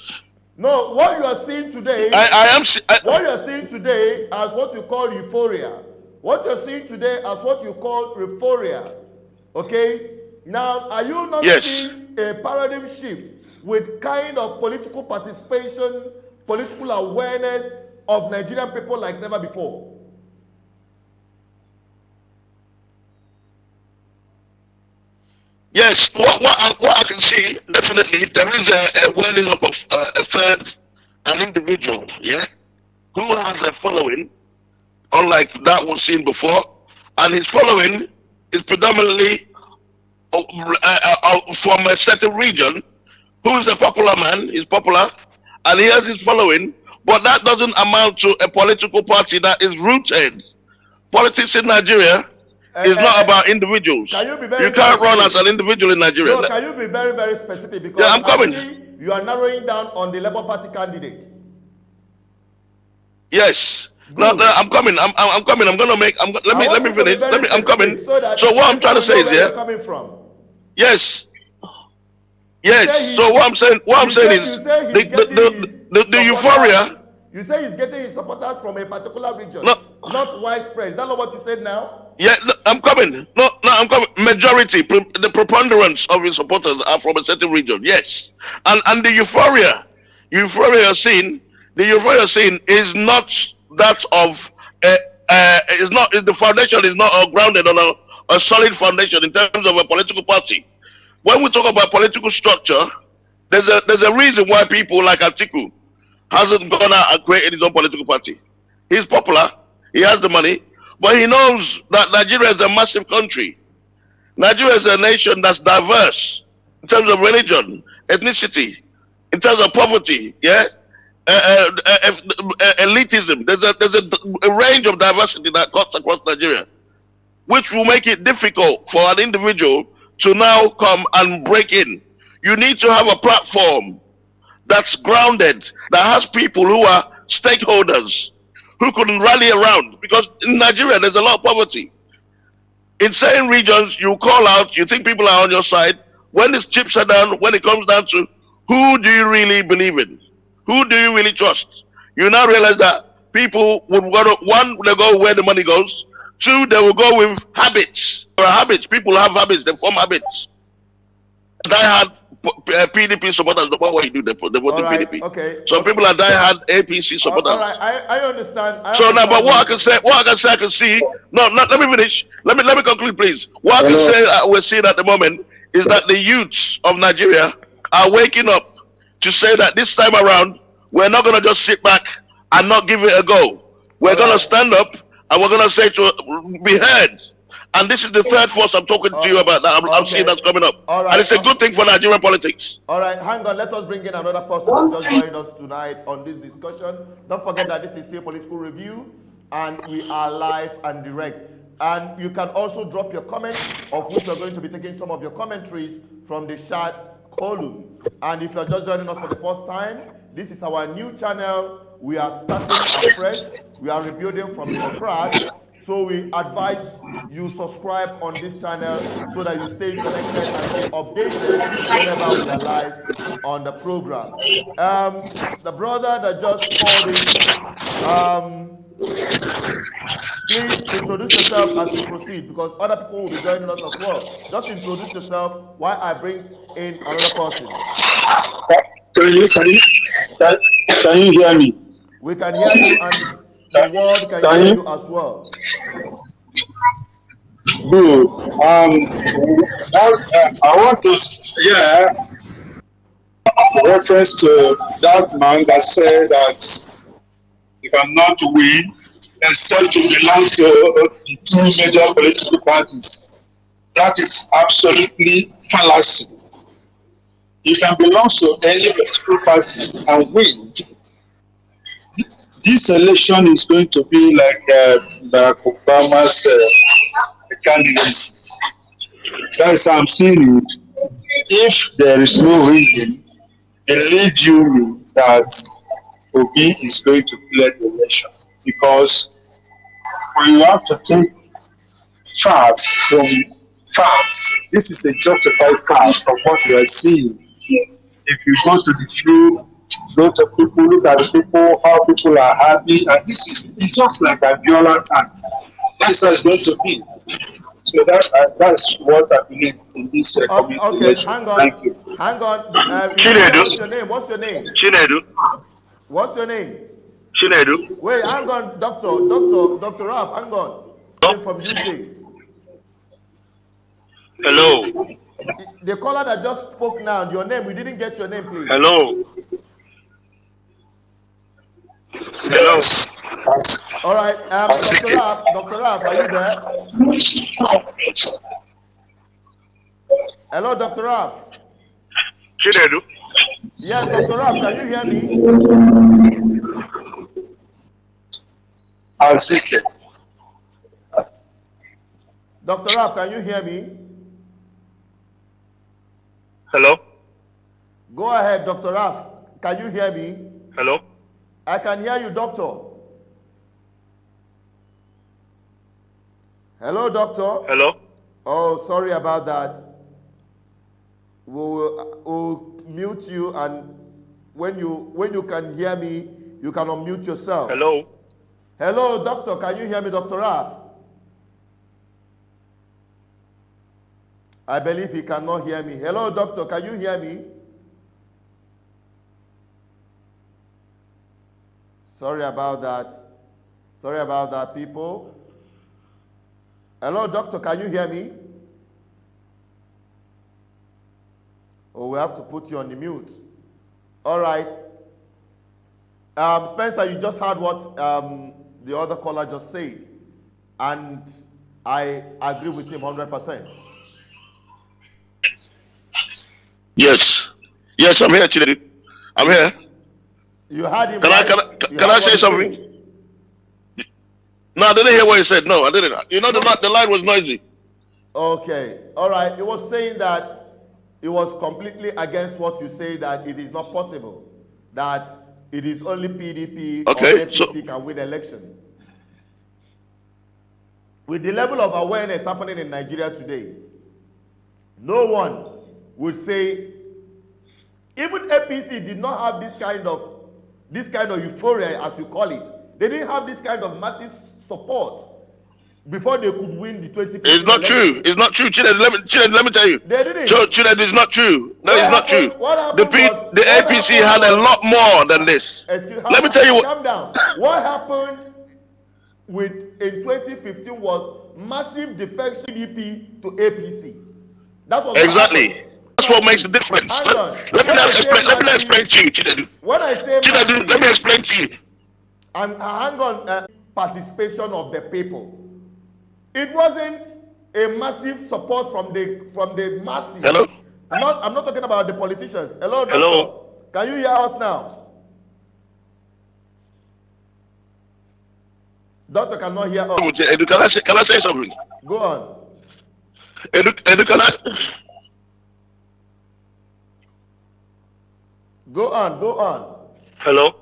No, what you are seeing today, what you are seeing today as what you call euphoria, what you're seeing today as what you call euphoria, okay? Now, are you not seeing a paradigm shift with kind of political participation, political awareness of Nigerian people like never before? Yes, what I can see, definitely, there is a welling up of an individual, yeah, who has a following, unlike that was seen before, and his following is predominantly from a certain region, who is a popular man, is popular, and he has his following, but that doesn't amount to a political party that is rooted. Politics in Nigeria is not about individuals. Can you be very You can't specific? run as an individual in Nigeria. No, can you be very, very specific? Because I'm coming. you are narrowing down on the Labour Party candidate. Yes. No, I'm coming. I'm coming. I'm gonna make. Let me finish. I'm coming. So what I'm trying to say is, yeah. Coming from. Yes. Yes. So what I'm saying is the euphoria. You say he's getting his supporters from a particular region, not widespread. Is that not what you said now? Yeah, I'm coming. No, I'm coming. Majority, the preponderance of his supporters are from a certain region. Yes, and the euphoria you're seeing, is not that of is not the foundation is not grounded on a solid foundation in terms of a political party. When we talk about political structure, there's a reason why people like Atiku hasn't gone out and created his own political party. He's popular, he has the money, but he knows that Nigeria is a massive country. Nigeria is a nation that's diverse in terms of religion, ethnicity, in terms of poverty, yeah, elitism. There's a range of diversity that cuts across Nigeria, which will make it difficult for an individual to now come and break in. You need to have a platform that's grounded, that has people who are stakeholders, who can rally around. Because in Nigeria, there's a lot of poverty. In certain regions, you call out, you think people are on your side. When the chips are down, when it comes down to who do you really believe in? Who do you really trust? You now realize that people would go to, one, they go where the money goes. Two, they will go with habits. There are habits. People have habits. They form habits. Die-hard PDP supporters don't know what you do. They vote in PDP. Okay. Some people are die-hard APC supporters. All right. I understand. Now, but what I can see. No, let me finish. Let me conclude, please. What I can say we're seeing at the moment is that the youths of Nigeria are waking up to say that this time around we're not going to just sit back and not give it a go. We're going to stand up and we're going to say to be heard. And this is the third force I'm talking to you about that I'm seeing that's coming up. Right. And it's a good thing for Nigerian politics. All right, hang on. Let us bring in another person who's just joined us tonight on this discussion. Don't forget that this is still Political Review and we are live and direct. And you can also drop your comments, of which we're going to be taking some of your commentaries from the chat column. And if you're just joining us for the first time, this is our new channel. We are starting afresh. We are rebuilding from the scratch. So we advise you subscribe on this channel so that you stay connected and stay updated whenever we are live on the program. The brother that just called in, please introduce yourself as you proceed because other people will be joining us as well. Just introduce yourself while I bring in another person. Can you hear me? We can hear you and the world can hear you as well. Good. I want to reference to that man that said that you cannot win except to belong to the two major political parties. That is absolutely fallacy. You can belong to any political party and win. This election is going to be like Barack Obama's candidacy. That's how I'm seeing it. If there is no rigging, believe you me that Obi is going to play the election because we have to take facts from facts. This is a justified fact from what we are seeing. If you go to the field, go to people, look at the people, how people are happy, and this is it's just like a Biola time. That's how it's going to be. So that's what I believe in this community Okay, election. hang on. Thank you. Hang on. What's your name? What's your name? Chinedu. What's your name? Chinedu. Wait, hang on, Dr. Ralph, hang on. I'm from UK. Hello. The caller that just spoke now, your name, we didn't get your name, please. Hello. Hello. All right, Dr. Ralph, are you there? Hello, Dr. Ralph. Chinedu. Yes, Dr. Ralph, can you hear me? I'm sick. Dr. Ralph, can you hear me? Hello. Go ahead, Dr. Ralph. Can you hear me? Hello. I can hear you, doctor. Hello, doctor. Hello. Oh, sorry about that. We'll mute you, and when you can hear me, you can unmute yourself. Hello. Hello, doctor. Can you hear me, Dr. Ralph? I believe he cannot hear me. Hello, doctor. Can you hear me? Sorry about that. Sorry about that, people. Hello, doctor. Can you hear me? Oh, we have to put you on the mute. All right. Spencer, you just heard what the other caller just said, and I agree with him 100%. Yes. Yes, I'm here, Chidi. I'm here. You heard him. Can I say something? No, I didn't hear what he said. No, I didn't. You know, the line was noisy. Okay. All right. He was saying that it was completely against what you say, that it is not possible, that it is only PDP or APC can win election. With the level of awareness happening in Nigeria today, no one would say, even APC did not have this kind of euphoria, as you call it. They didn't have this kind of massive support before they could win the 2015 It's not election. true. It's not true, Chile. Let me tell you. They didn't. Chile, it's not true. No, it's not true. The APC had a lot more than this. Let me tell you what. Calm down. What happened in 2015 was massive defection PDP to APC. That was exactly. That's what makes the difference. Let me explain to you, Chile. When I say Chile, let me explain to you. Hang on, participation of the people. It wasn't a massive support from the masses. Hello. I'm not talking about the politicians. Hello, doctor. Hello. Can you hear us now? Doctor cannot hear us. Can I say something? Go on. Go on. Hello.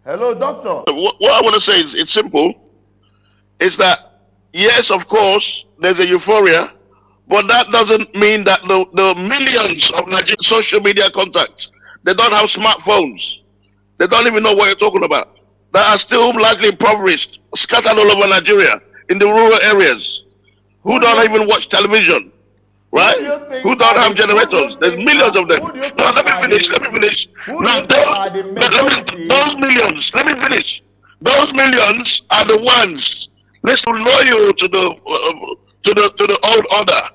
Hello, doctor. What I want to say is, it's simple. It's that, yes, of course, there's a euphoria, but that doesn't mean that the millions of Nigerian social media contacts, they don't have smartphones. They don't even know what you're talking about. That are still largely impoverished, scattered all over Nigeria, in the rural areas, who don't even watch television, right? Who don't have generators. There's millions of them. No, let me finish. Now, those millions, let me finish. Those millions are the ones, listen, loyal to the old order.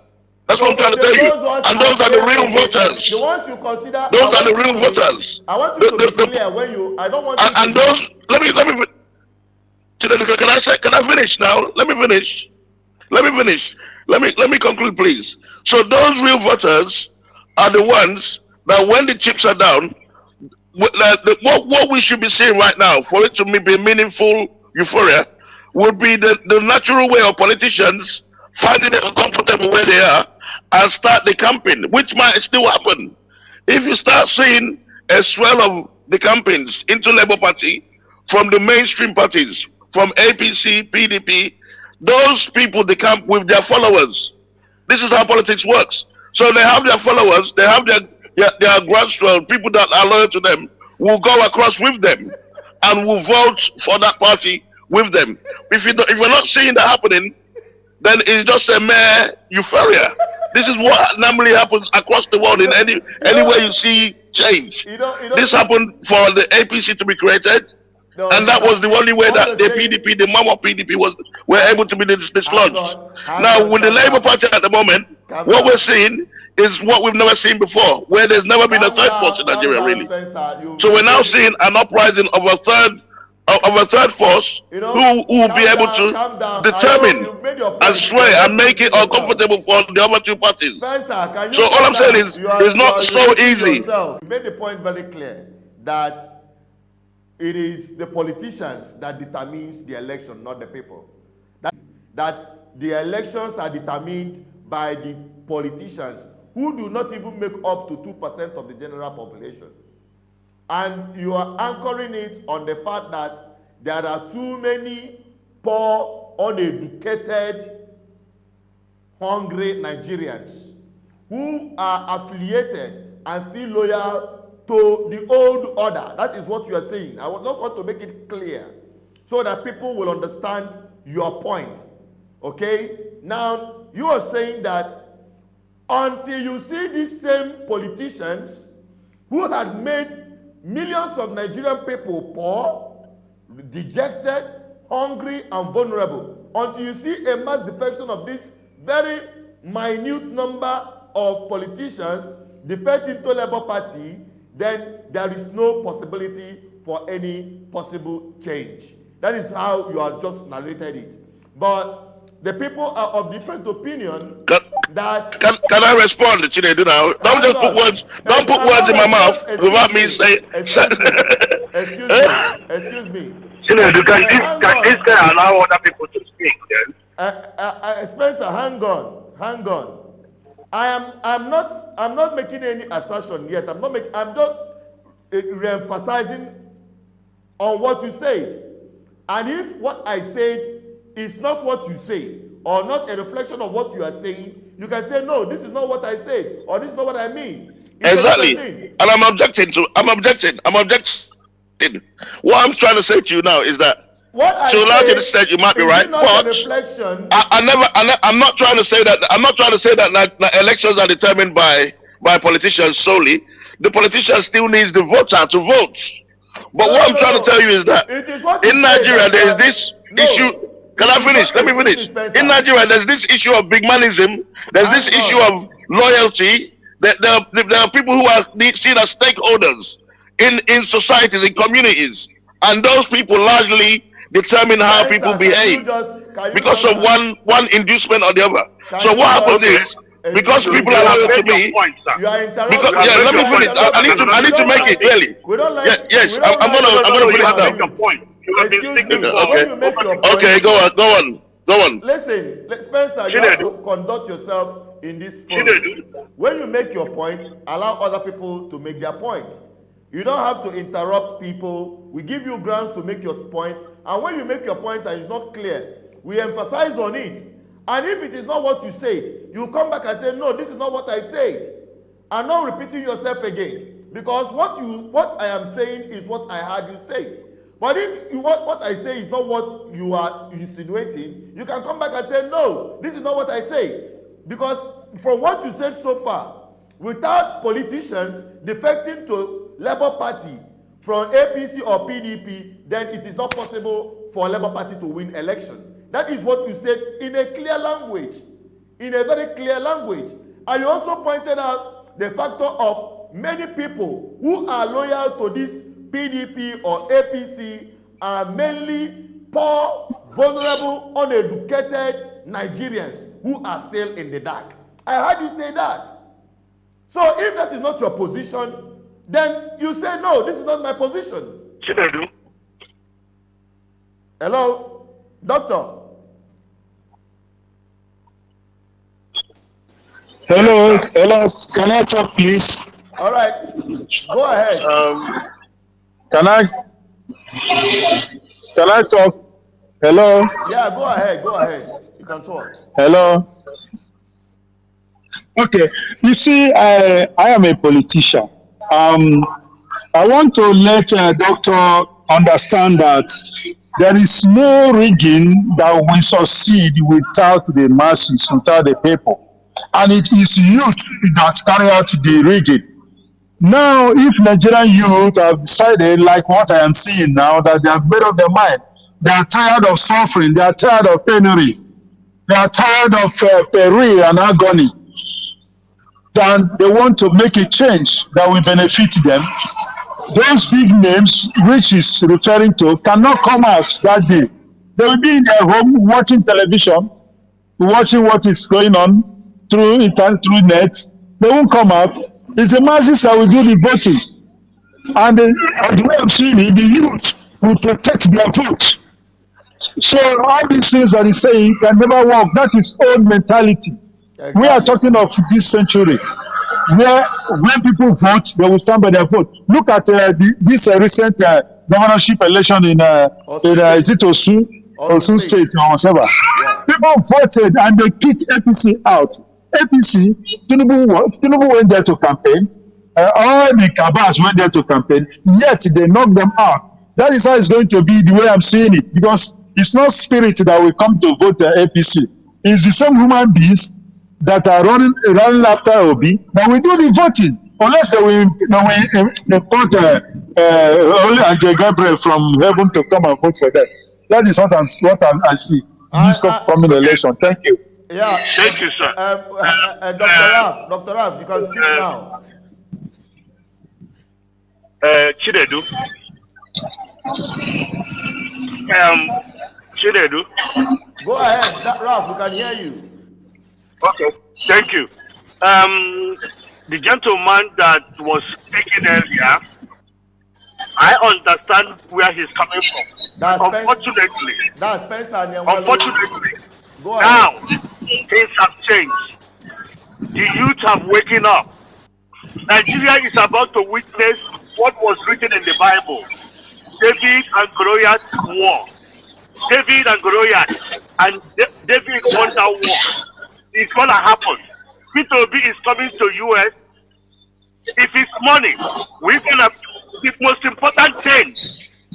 That's what I'm trying to tell you. And those are the real voters. The ones you consider. Those are the real voters. I want you to be clear when you. I don't want you and those. Let me. Can I finish now? Let me finish. Let me conclude, please. So those real voters are the ones that, when the chips are down, what we should be seeing right now, for it to be meaningful euphoria, would be the natural way of politicians finding it uncomfortable where they are and start the campaign, which might still happen. If you start seeing a swell of the campaigns into Labour Party, from the mainstream parties, from APC, PDP. Those people, they come with their followers. This is how politics works. So they have their followers, they have their grassroots, people that are loyal to them, will go across with them and will vote for that party with them. If you're not seeing that happening, then it's just a mere euphoria. This is what normally happens across the world in anywhere you see change. This happened for the APC to be created, and that was the only way that the PDP, the mama PDP, were able to be dislodged. Now, with the Labour Party at the moment, what we're seeing is what we've never seen before, where there's never been a third force in Nigeria, really. So we're now seeing an uprising of a third force who will be able to determine and sway and make it uncomfortable for the other two parties. So all I'm saying is, it's not so easy. You made the point very clear that it is the politicians that determines the election, not the people. That the elections are determined by the politicians who do not even make up to 2% of the general population. And you are anchoring it on the fact that there are too many poor, uneducated, hungry Nigerians who are affiliated and still loyal to the old order. That is what you are saying. I just want to make it clear so that people will understand your point. Okay? Now, you are saying that until you see these same politicians who had made millions of Nigerian people poor, dejected, hungry, and vulnerable, until you see a mass defection of this very minute number of politicians defecting to Labour Party, then there is no possibility for any possible change. That is how you have just narrated it. But the people are of different opinion. Can I respond, Chinedu, now? Don't just put words. Don't put words in my mouth without me saying. Excuse me. Chinedu, can this guy allow other people to speak then? Spencer, hang on. I'm not making any assertion yet. I'm just re-emphasizing on what you said. And if what I said is not what you say, or not a reflection of what you are saying, you can say, no, this is not what I said, or this is not what I mean. Exactly. And I'm objecting. What I'm trying to say to you now is that to a large extent you might be right, but I'm not trying to say that. I'm not trying to say that elections are determined by politicians solely. The politician still needs the voter to vote. But what I'm trying to tell you is that in Nigeria there is this issue. Can I finish? Let me finish. In Nigeria, there's this issue of big manism. There's this issue of loyalty. There are people who are seen as stakeholders in societies, in communities. And those people largely determine how people behave because of one inducement or the other. So what happens is, because people are loyal to me, let me finish. I need to make it clearly. Yes, I'm gonna finish now. Okay, go on. Listen, Spencer, you have to conduct yourself in this forum. When you make your point, allow other people to make their point. You don't have to interrupt people. We give you grounds to make your point, and when you make your points and it's not clear, we emphasize on it. And if it is not what you said, you come back and say, no, this is not what I said. And not repeating yourself again. Because what I am saying is what I heard you say. But if what I say is not what you are insinuating, you can come back and say, no, this is not what I say. Because from what you said so far, without politicians defecting to Labour Party from APC or PDP, then it is not possible for Labour Party to win election. That is what you said in a clear language, in a very clear language. And you also pointed out the factor of many people who are loyal to this PDP or APC are mainly poor, vulnerable, uneducated Nigerians who are still in the dark. I heard you say that. So if that is not your position, then you say, no, this is not my position. Hello, doctor. Hello, can I talk, please? All right, go ahead. Can I? Can I talk? Hello? Yeah, go ahead. Go ahead. You can talk. Hello? Okay. You see, I am a politician. I want to let Doctor understand that there is no rigging that will succeed without the masses, without the people. And it is youth that carry out the rigging. Now, if Nigerian youth have decided, like what I am seeing now, that they have made up their mind, they are tired of suffering, they are tired of penury, they are tired of peril and agony, then they want to make a change that will benefit them. Those big names, which is referring to, cannot come out that day. They will be in their home watching television, watching what is going on through internet, through net. They won't come out. It's the masses that will do the voting. And the way I'm seeing it, the youth will protect their vote. So all these things that he's saying can never work. That is old mentality. Exactly. We are talking of this century, where when people vote, they will stand by their vote. Look at this recent governorship election in is it Osun State or whatever. Yeah. People voted and they kicked APC out. APC, Tinubu went there to campaign. All the cabals went there to campaign. Yet they knocked them out. That is how it's going to be the way I'm seeing it, because it's not spirit that will come to vote the APC. It's the same human beings that are running after Obi that will do the voting, unless they will put only Angel Gabriel from heaven to come and vote for them. That is what I see in this coming election. Thank you. Yeah. Thank you, sir. Dr. Raf, you can speak now. Chinedu. Chinedu. Go ahead, Raf, we can hear you. Okay, thank you. The gentleman that was speaking earlier, I understand where he's coming from. Unfortunately, now things have changed. The youth have waken up. Nigeria is about to witness what was written in the Bible. David and Goliath war. David and Goliath, and David won that war. It's gonna happen. Peter Obi is coming to US. If it's money, we're gonna. The most important thing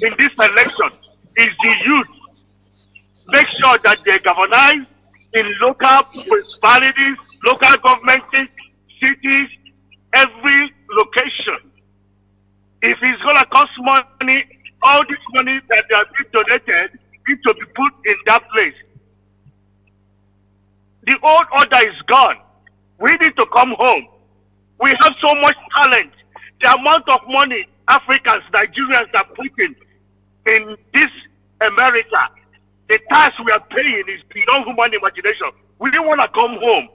in this election is the youth. Make sure that they galvanize in local municipalities, local governments, cities, every location. If it's gonna cost money, all this money that they have been donated needs to be put in that place. The old order is gone. We need to come home. We have so much talent. The amount of money Africans, Nigerians are putting in this America, the tax we are paying is beyond human imagination. We don't want to come home.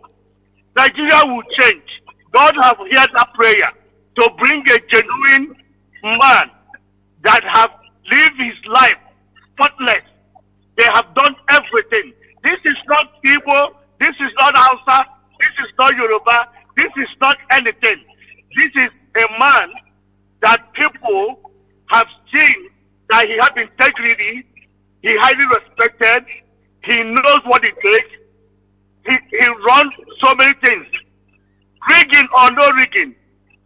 Nigeria will change. God have heard that prayer to bring a genuine man that have lived his life faultless. They have done everything. This is not Igbo. This is not Hausa. This is not Yoruba. This is not anything. This is a man that people have seen that he has integrity. He highly respected. He knows what it takes. He runs so many things. Rigging or no rigging,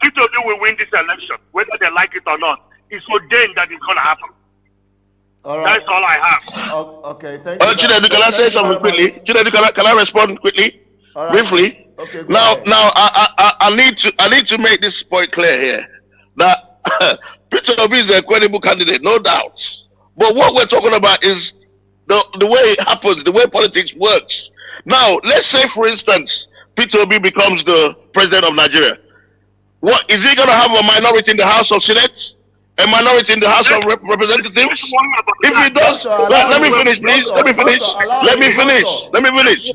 Peter Obi will win this election, whether they like it or not. It's ordained that it's going to happen. All right. That's all I have. Okay, thank you. Chinedu, can I say something quickly? Chinedu, can I respond quickly? Right. Briefly. Okay. Now, I need to make this point clear here. That Peter Obi is a credible candidate, no doubt. But what we're talking about is the way it happens, the way politics works. Now, let's say, for instance, Peter Obi becomes the president of Nigeria. What is he going to have a minority in the House of Senate? A minority in the House of Representatives? If he does, let me finish, please. Let me finish.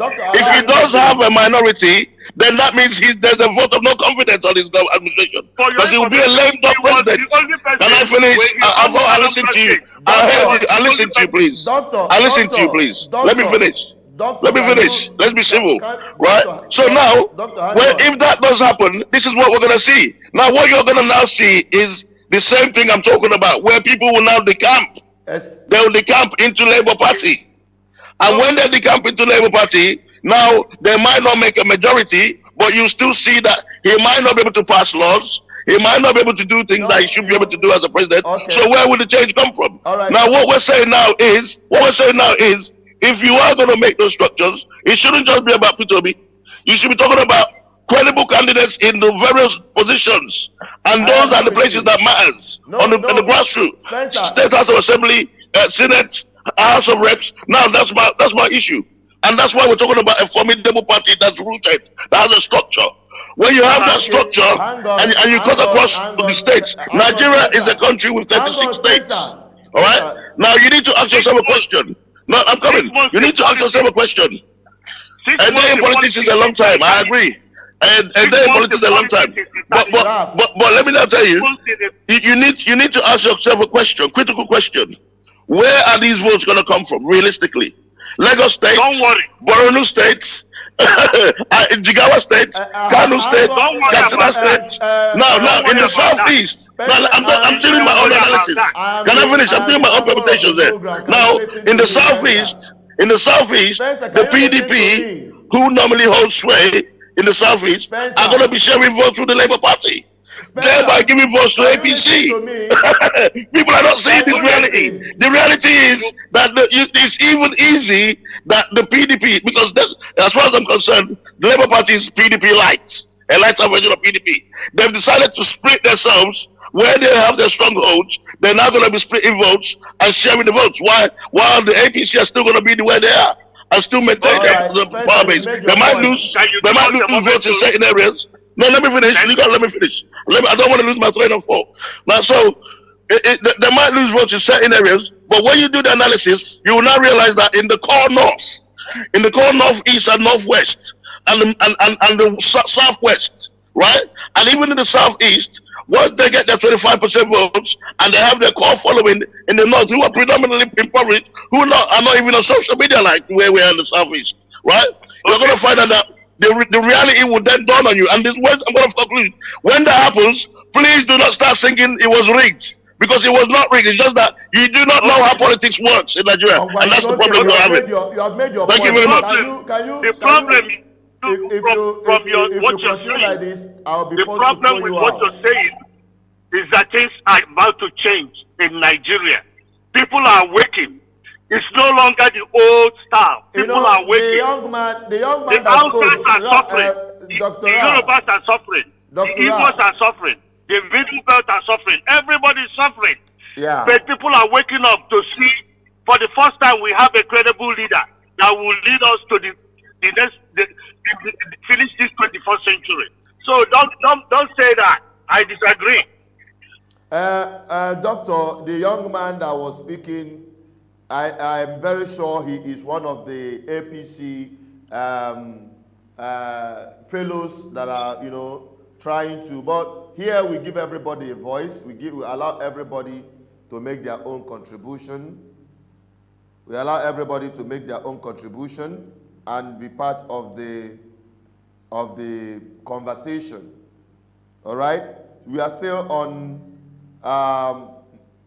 If he does have a minority, then that means there's a vote of no confidence on his administration, because he will be a lame duck president. Can I finish? I listen to you. I listen to you, please. I listen to you, please. Let me finish. Let me finish. Let's be civil, right? So now, if that does happen, this is what we're gonna see. Now, what you're gonna now see is the same thing I'm talking about, where people will now decamp they will decamp into Labour Party. And when they decamp into Labour Party, now they might not make a majority, but you still see that he might not be able to pass laws. He might not be able to do things that he should be able to do as a president. Okay. So where will the change come from? All right. Now what we're saying now is, if you are going to make those structures, it shouldn't just be about P2B. You should be talking about credible candidates in the various positions, and those are the places that matters on the grassroots. Spencer. State House of Assembly, Senate, House of Reps. Now that's my issue, and that's why we're talking about a formidable party that's rooted, that has a structure. When you have that structure and you cut across the states, Nigeria is a country with 36 states. All right. Now you need to ask yourself a question. No, I'm coming. You need to ask yourself a question. A day in politics is a long time. I agree. And a day in politics is a long time. But let me now tell you, you need to ask yourself a question, critical question. Where are these votes going to come from, realistically? Lagos State, Borno State, Jigawa State, Kano State, Katsina State. Now, in the southeast, I'm doing my own analysis. Can I finish? I'm doing my own permutations there. Now, in the southeast, the PDP, who normally holds sway in the southeast, are going to be sharing votes with the Labour Party, thereby giving votes to APC. People are not seeing this reality. The reality is that it's even easy that the PDP, because as far as I'm concerned, the Labour Party is PDP light, a lighter version of PDP. They've decided to split themselves where they have their strongholds. They're now going to be splitting votes and sharing the votes. While the APC are still going to be the way they are and still maintain the power base. They might lose votes in certain areas. No, let me finish. Let me finish. I don't want to lose my train of thought. Now, so they might lose votes in certain areas, but when you do the analysis, you will now realize that in the core north, in the core northeast and northwest, and the southwest, right, and even in the southeast, once they get their 25% votes and they have their core following in the north, who are predominantly impoverished, who are not even on social media like where we are in the southeast, right? You're going to find out that the reality will then dawn on you. And this word, I'm going to conclude. When that happens, please do not start thinking it was rigged, because it was not rigged. It's just that you do not know how politics works in Nigeria, and that's the problem we're having. You have made your Thank point. you very much. The problem from what you're saying, like this, I'll be the forced to problem throw with you what out. you're saying is that things are about to change in Nigeria. People are waking. It's no longer the old style. People are waking. The young man The that Hausas spoke, are suffering. The Dr. Yorubas are suffering. The Igbos are suffering. The Middle Belt are suffering. Everybody is suffering. Yeah. But people are waking up to see, for the first time, we have a credible leader that will lead us to the next, finish this 21st century. So don't say that. I disagree. Doctor, the young man that was speaking, I am very sure he is one of the APC fellows that are, trying to. But here we give everybody a voice. We allow everybody to make their own contribution. We allow everybody to make their own contribution and be part of the conversation. All right? We are still on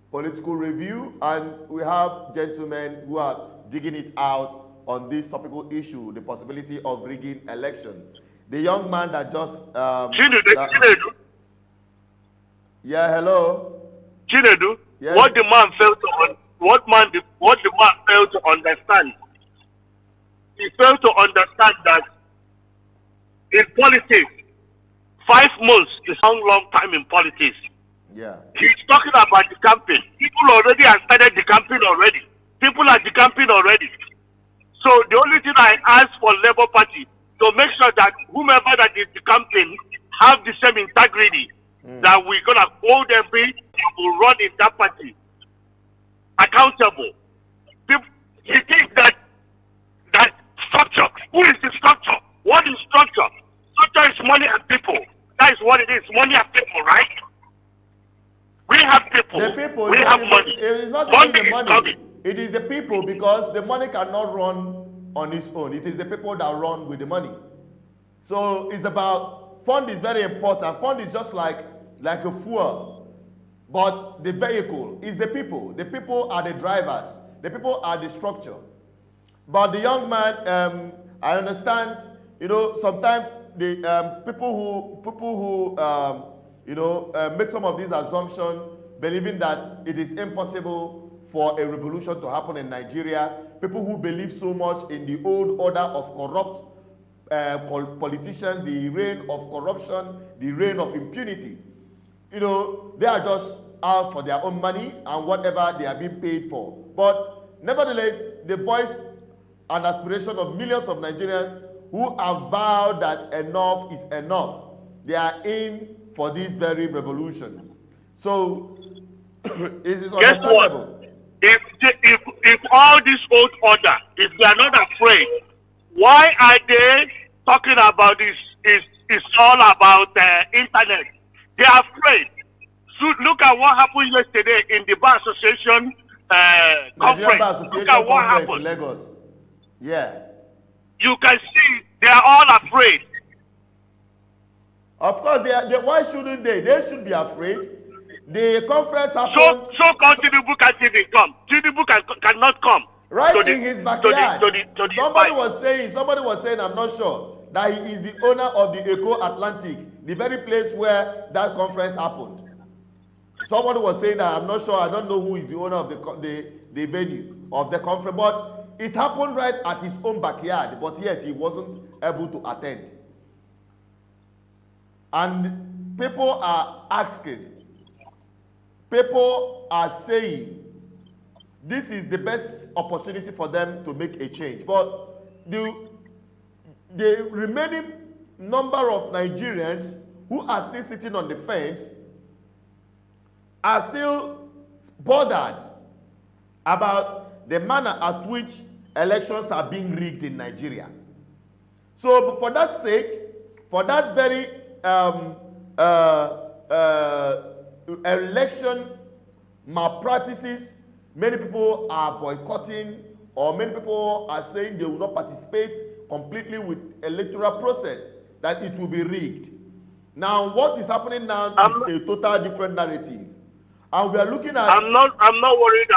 political review, and we have gentlemen who are digging it out on this topical issue, the possibility of rigging election. The young man that just Chinedu. Yeah, hello. Chinedu, Yes. what the man failed to understand. He failed to understand that in politics, 5 months is a long time in politics. Yeah. He's talking about the campaign. People already have started the campaign already. People are decamping already. So the only thing I ask for Labour Party to make sure that whomever that is the campaign have the same integrity, that we're gonna hold every people run in that party accountable. He thinks that structure. Who is the structure? What is structure? Structure is money and people. That is what it is. Money and people, right? We have people. The people. We have money. It is not Money even the is money. coming. It is the people, because the money cannot run on its own. It is the people that run with the money. So it's about, fund is very important. Fund is just like a fuel. But the vehicle is the people. The people are the drivers. The people are the structure. But the young man, I understand, sometimes the people who make some of these assumptions, believing that it is impossible for a revolution to happen in Nigeria, people who believe so much in the old order of corrupt politicians, the reign of corruption, the reign of impunity. They are just out for their own money and whatever they are being paid for. But nevertheless, the voice and aspiration of millions of Nigerians who have vowed that enough is enough. They are in for this very revolution. So, it is understandable. If all this old order, if they are not afraid, why are they talking about this? It's all about internet. They are afraid. So look at what happened yesterday in the Bar Association conference. Bar Association look at what conference happened in Lagos. Yeah. You can see they are all afraid. Of course, why shouldn't they? They should be afraid. The conference happened. So called Tinubu can't even come. Tinubu cannot come. Right in his backyard. Somebody was saying, I'm not sure, that he is the owner of the Eco Atlantic, the very place where that conference happened. Somebody was saying that, I'm not sure, I don't know who is the owner of the venue of the conference, but it happened right at his own backyard, but yet he wasn't able to attend. And people are asking, people are saying, this is the best opportunity for them to make a change. But the remaining number of Nigerians who are still sitting on the fence are still bothered about the manner at which elections are being rigged in Nigeria. So for that sake, for that very election malpractices, many people are boycotting, or many people are saying they will not participate completely with electoral process, that it will be rigged. Now, what is happening now is a total different narrative. And we are looking at... I'm not worried.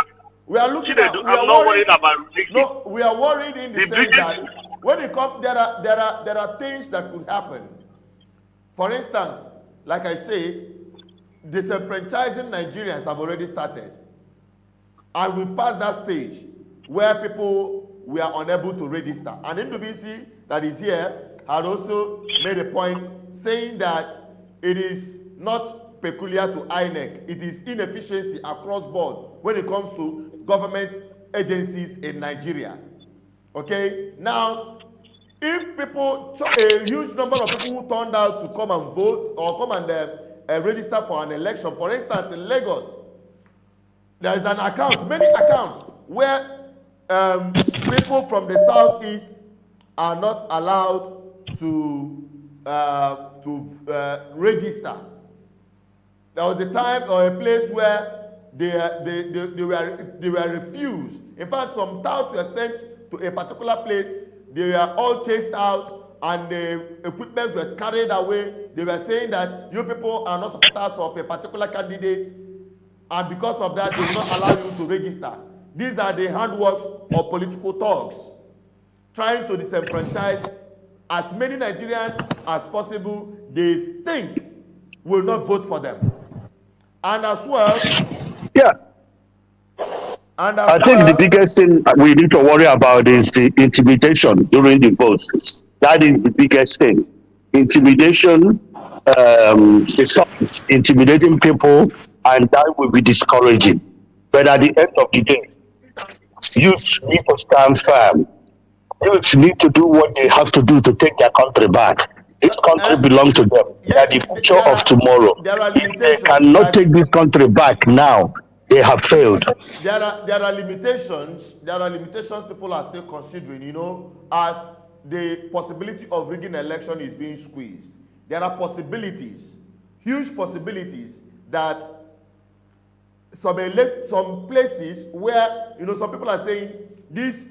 We are looking at... I'm not worried about rigging. No, we are worried in the sense that when it comes, there are things that could happen. For instance, like I said, disenfranchising Nigerians have already started. And we've passed that stage where people were unable to register. And NWC that is here had also made a point saying that it is not peculiar to INEC. It is inefficiency across board when it comes to government agencies in Nigeria. Okay? Now, if people, a huge number of people who turned out to come and vote or come and register for an election, for instance, in Lagos, there is an account, many accounts, where people from the southeast are not allowed to register. There was a time or a place where they were refused. In fact, some towns were sent to a particular place. They were all chased out, and the equipment were carried away. They were saying that you people are not supporters of a particular candidate, and because of that, they will not allow you to register. These are the handworks of political thugs trying to disenfranchise as many Nigerians as possible they think will not vote for them. And as well... Yeah. And I think the biggest thing we need to worry about is the intimidation during the votes. That is the biggest thing. Intimidation, intimidating people, and that will be discouraging. But at the end of the day, youth need to stand firm. Youth need to do what they have to do to take their country back. This country belongs to them. They are the future of tomorrow. If they cannot take this country back now, they have failed. There are limitations. There are limitations people are still considering, as the possibility of rigging election is being squeezed. There are possibilities, huge possibilities, that some places where, some people are saying these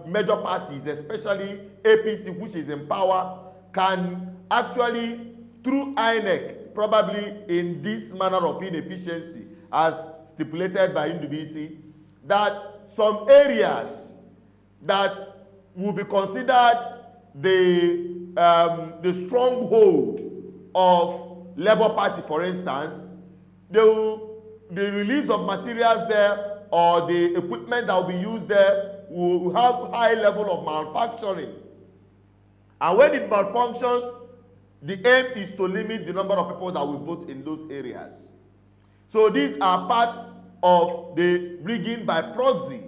major parties, especially APC, which is in power, can actually, through INEC, probably in this manner of inefficiency, as stipulated by Indubisi, that some areas that will be considered the stronghold of Labour Party, for instance, the release of materials there or the equipment that will be used there will have high level of manufacturing. And when it malfunctions, the aim is to limit the number of people that will vote in those areas. So these are part of the rigging by proxy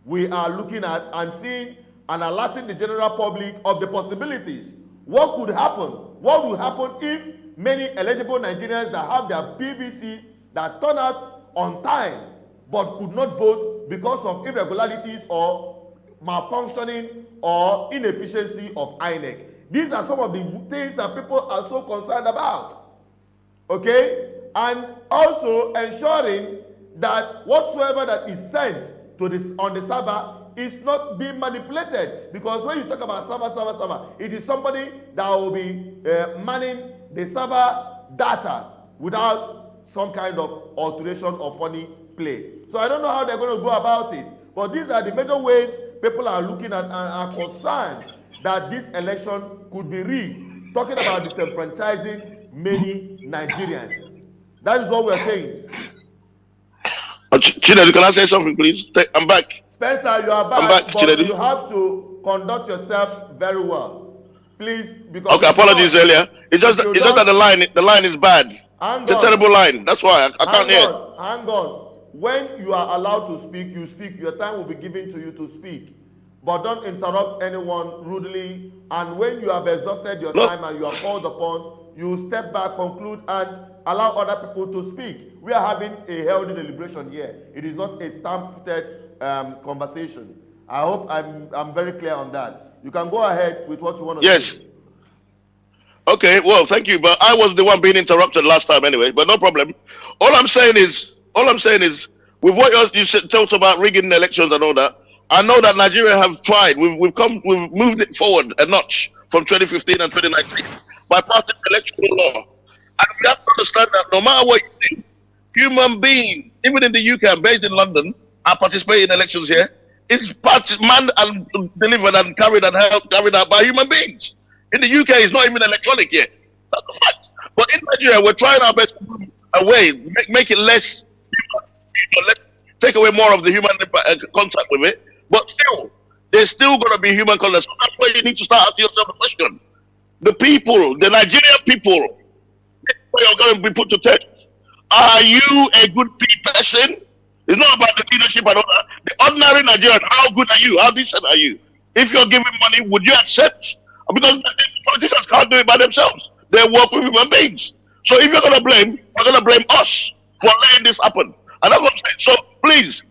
we are looking at and seeing and alerting the general public of the possibilities. What could happen? What will happen if many eligible Nigerians that have their PVCs that turn out on time but could not vote because of irregularities or malfunctioning or inefficiency of INEC? These are some of the things that people are so concerned about. Okay? And also ensuring that whatsoever that is sent to this on the server is not being manipulated. Because when you talk about server, it is somebody that will be manning the server data without some kind of alteration or funny play. So I don't know how they're going to go about it. But these are the major ways people are looking at and are concerned that this election could be rigged. Talking about disenfranchising many Nigerians. That is what we are saying. Chinedu, can I say something, please? I'm back. Spencer, you are back, I'm back, but Chinedu. you have to conduct yourself very well. Please, because... Okay, apologies earlier. It's just that the line is bad. It's a terrible line. That's why I can't hear. Hang on. When you are allowed to speak, you speak. Your time will be given to you to speak. But don't interrupt anyone rudely. And when you have exhausted your time and you are called upon, you step back, conclude, and allow other people to speak. We are having a healthy deliberation here. It is not a stamp-footed conversation. I hope I'm very clear on that. You can go ahead with what you want to say. Yes. Okay, well, thank you. But I was the one being interrupted last time anyway, but no problem. All I'm saying is, with what you talked about rigging elections and all that, I know that Nigeria have tried. We've moved it forward a notch from 2015 and 2019 by passing electoral law. And we have to understand that no matter what you do, human beings, even in the UK, I'm based in London, I participate in elections here, it's manned and delivered and carried out by human beings. In the UK, it's not even electronic yet. That's a fact. But in Nigeria, we're trying our best to move away, make it less human, take away more of the human contact with it. But still, there's still going to be human contact. So that's where you need to start asking yourself a question. The people, the Nigerian people, where you're going to be put to test. Are you a good person? It's not about the leadership and all that. The ordinary Nigerian, how good are you? How decent are you? If you're giving money, would you accept? Because the politicians can't do it by themselves. They work with human beings. So if you're going to blame, you're going to blame us for letting this happen. And that's what I'm saying. So please,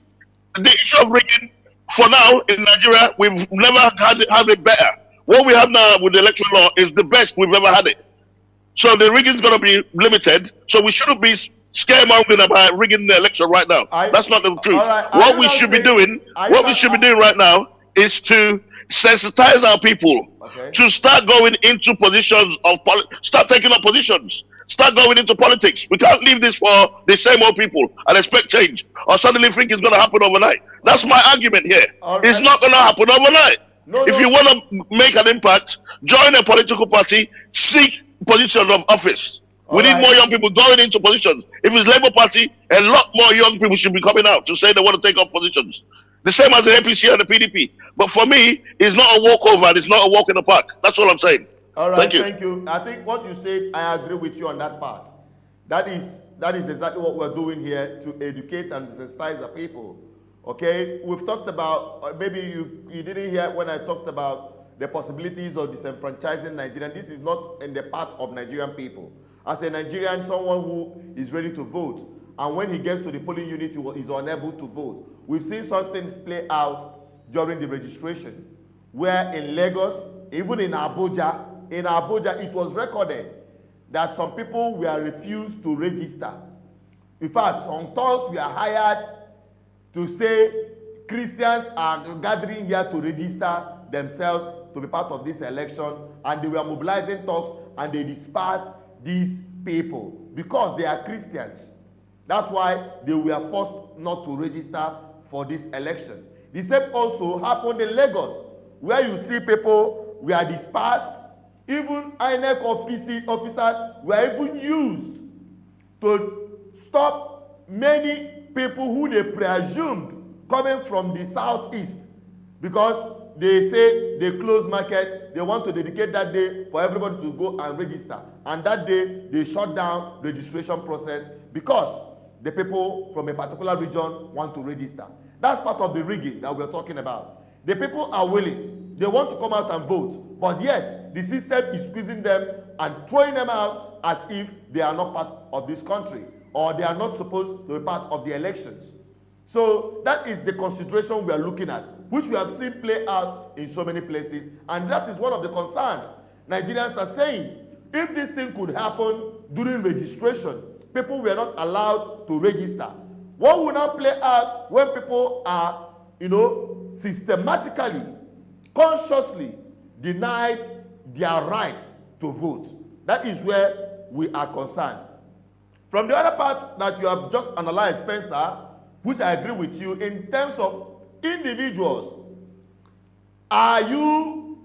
the issue of rigging, for now in Nigeria, we've never had it better. What we have now with the electoral law is the best we've ever had it. So the rigging is going to be limited. So we shouldn't be scaremongering about rigging the election right now. That's not the truth. What we should be doing right now is to sensitize our people to start going into positions of start taking up positions. Start going into politics. We can't leave this for the same old people and expect change or suddenly think it's going to happen overnight. That's my argument here. It's not going to happen overnight. If you want to make an impact, join a political party, seek positions of office. We need more young people going into positions. If it's Labour Party, a lot more young people should be coming out to say they want to take up positions. The same as the APC and the PDP. But for me, it's not a walkover and it's not a walk in the park. That's all I'm saying. All right, thank you. I think what you said, I agree with you on that part. That is exactly what we're doing here, to educate and sensitize the people. Okay, we've talked about, maybe you didn't hear when I talked about the possibilities of disenfranchising Nigerians. This is not in the part of Nigerian people. As a Nigerian, someone who is ready to vote, and when he gets to the polling unit, he is unable to vote. We've seen something play out during the registration, where in Lagos, even in Abuja, it was recorded that some people were refused to register. In fact, some thugs were hired to say Christians are gathering here to register themselves to be part of this election, and they were mobilizing thugs and they dispersed these people because they are Christians. That's why they were forced not to register for this election. The same also happened in Lagos, where you see people were dispersed. Even INEC officers were even used to stop many people who they presumed coming from the southeast, because they say they close market, they want to dedicate that day for everybody to go and register, and that day they shut down registration process because the people from a particular region want to register. That's part of the rigging that we're talking about. The people are willing, they want to come out and vote, but yet the system is squeezing them and throwing them out as if they are not part of this country, or they are not supposed to be part of the elections. So that is the consideration we are looking at, which we have seen play out in so many places, and that is one of the concerns Nigerians are saying. If this thing could happen during registration, people were not allowed to register. What will now play out when people are, systematically, consciously denied their right to vote? That is where we are concerned. From the other part that you have just analyzed, Spencer, which I agree with you, in terms of individuals, are you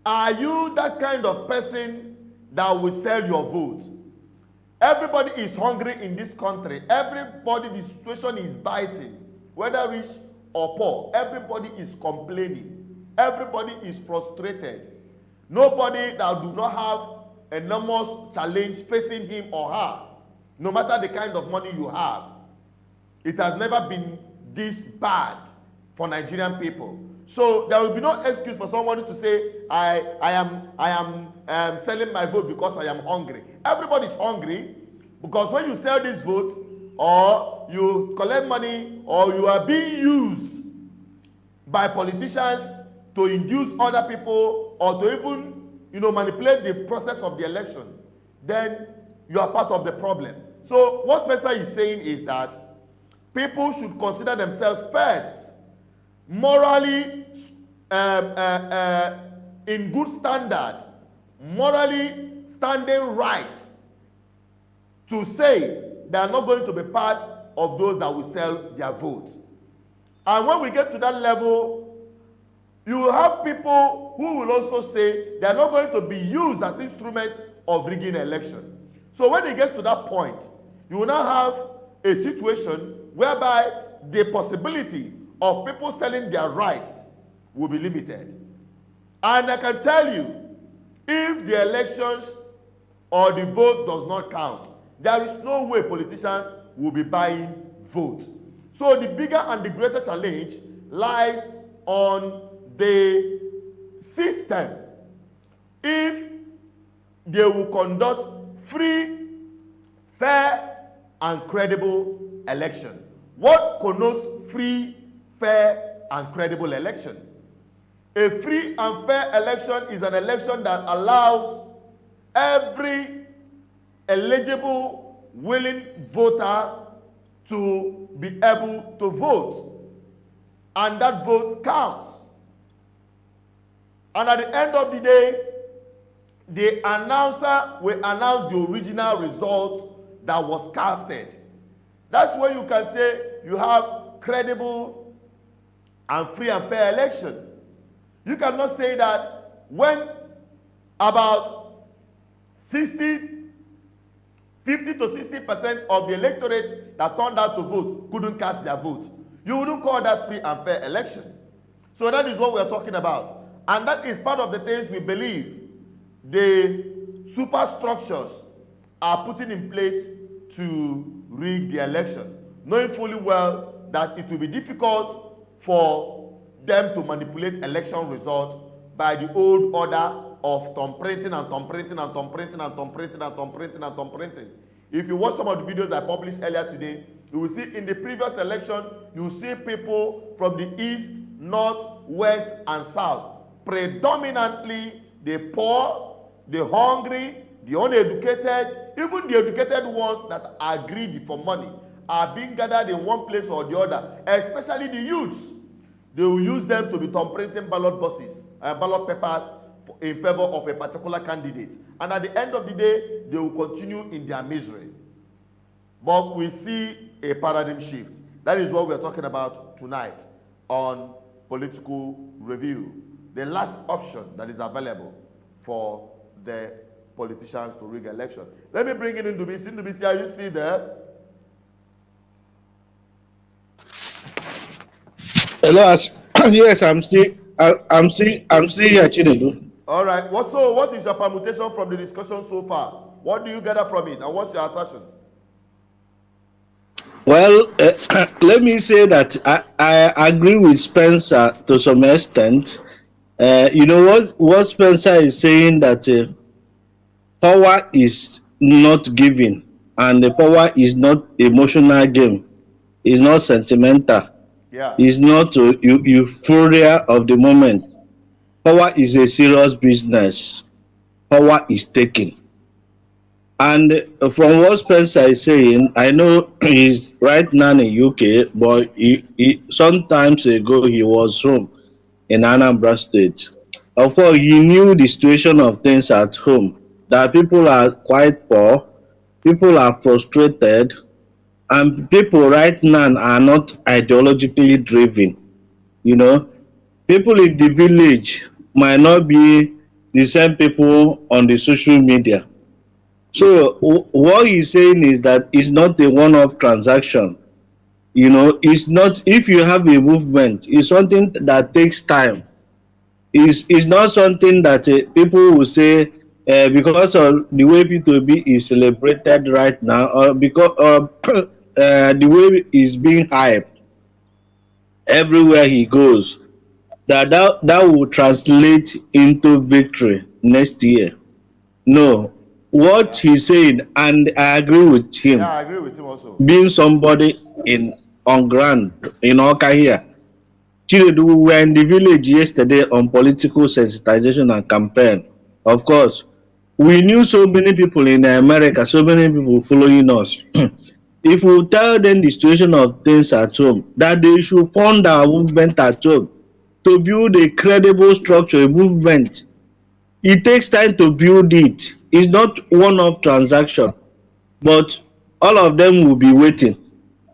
that kind of person that will sell your vote? Everybody is hungry in this country. Everybody, the situation is biting, whether rich or poor. Everybody is complaining. Everybody is frustrated. Nobody that do not have enormous challenge facing him or her, no matter the kind of money you have. It has never been this bad for Nigerian people. So there will be no excuse for somebody to say, I am selling my vote because I am hungry. Everybody is hungry, because when you sell this vote, or you collect money, or you are being used by politicians to induce other people, or to even manipulate the process of the election, then you are part of the problem. So what Spencer is saying is that people should consider themselves first, morally in good standard, morally standing right, to say they are not going to be part of those that will sell their vote. And when we get to that level, you will have people who will also say they are not going to be used as instruments of rigging election. So when it gets to that point, you will now have a situation whereby the possibility of people selling their rights will be limited. And I can tell you, if the elections or the vote does not count, there is no way politicians will be buying votes. So the bigger and the greater challenge lies on the system. If they will conduct free, fair, and credible election. What connotes free, fair, and credible election? A free and fair election is an election that allows every eligible, willing voter to be able to vote, and that vote counts. And at the end of the day, the announcer will announce the original result that was casted. That's where you can say you have credible and free and fair election. You cannot say that when about 50 to 60% of the electorate that turned out to vote couldn't cast their vote. You wouldn't call that free and fair election. So that is what we are talking about. And that is part of the things we believe the superstructures are putting in place to rig the election, knowing fully well that it will be difficult for them to manipulate election results by the old order of thumb printing and thumb printing and thumb printing and thumb printing and thumb printing and thumb printing. If you watch some of the videos I published earlier today, you will see in the previous election, you will see people from the east, north, west, and south. Predominantly the poor, the hungry, the uneducated, even the educated ones that are greedy for money are being gathered in one place or the other, especially the youths. They will use them to be thumb printing ballot boxes, ballot papers in favor of a particular candidate. And at the end of the day, they will continue in their misery. but we see a paradigm shift. That is what we're talking about tonight on Political Review. The last option that is available for the politicians to rig election. Let me bring in Ndubisi. Ndubisi, are you still there? Hello, yes, I'm still here, Chinedu. All right. What is your permutation from the discussion so far? What do you gather from it, and what's your assertion? Well, let me say that I agree with Spencer to some extent. You know what Spencer is saying, that power is not given, and the power is not emotional game. It's not sentimental. Yeah. It's not euphoria of the moment. Power is a serious business. Power is taken. And from what Spencer is saying, I know he's right now in UK, but some times ago he was home in Anambra State. Of course, he knew the situation of things at home, that people are quite poor, people are frustrated, and people right now are not ideologically driven. You know, people in the village might not be the same people on the social media. So what he's saying is that it's not a one-off transaction. You know, it's not, if you have a movement, it's something that takes time. It's not something that people will say because of the way P2B is celebrated right now, or because the way he's being hyped everywhere he goes, that will translate into victory next year. No. What he's saying, and I agree with him. Yeah, I agree with him also. Being somebody on ground in Oka here. Chinedu, we were in the village yesterday on political sensitization and campaign. Of course, we knew so many people in America, so many people following us. If we tell them the situation of things at home, that they should fund our movement at home to build a credible structure, a movement. It takes time to build it. It's not one-off transaction, but all of them will be waiting.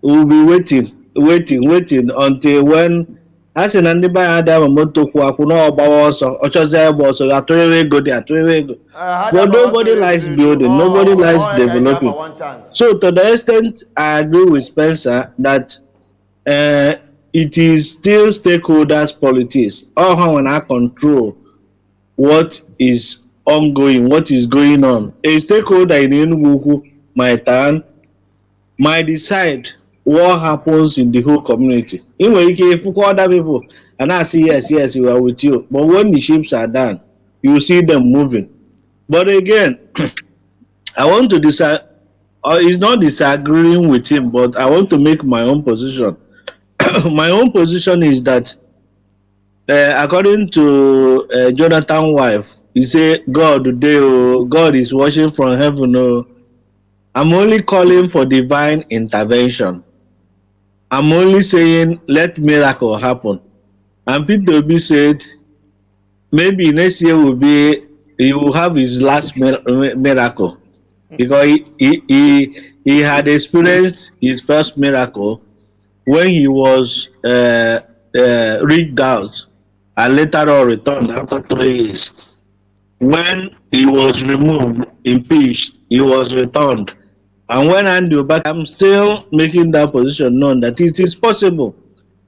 Will be waiting until when as in anybody had a motor but nobody likes building, nobody likes developing. So to the extent I agree with Spencer that it is still stakeholders politics. All how when I control what is ongoing, what is going on. A stakeholder in Enugu might decide what happens in the whole community. In when you can other people and I say yes, we are with you. But when the ships are done, you see them moving. But again, I want to decide, or it's not disagreeing with him, but I want to make my own position. My own position is that according to Jonathan's wife, he say God is watching from heaven. I'm only calling for divine intervention. I'm only saying let miracle happen. And P2B said maybe next year he will have his last miracle, because he had experienced his first miracle when he was rigged out and later on returned after 3 years. When he was removed, impeached, he was returned. And when I do back, I'm still making that position known that it is possible.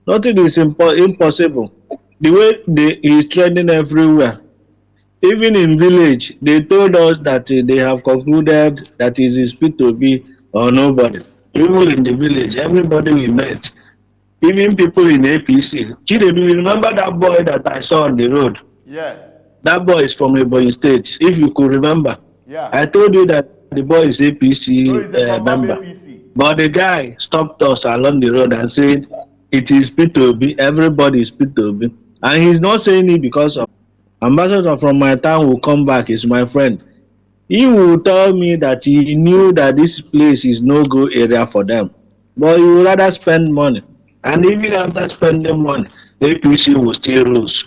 Nothing is impossible. The way he is trending everywhere. Even in village, they told us that they have concluded that it is P2B or nobody. People in the village, everybody we met, even people in APC. Chinedu, you remember that boy that I saw on the road? Yeah. That boy is from Ebonyi State, if you could remember. Yeah. I told you that the boy is APC member. APC. But the guy stopped us along the road and said, it is P2B, everybody is P2B. And he's not saying it because of ambassador from my town will come back, is my friend. He will tell me that he knew that this place is no good area for them. But he would rather spend money. And even after spending money, APC will still lose.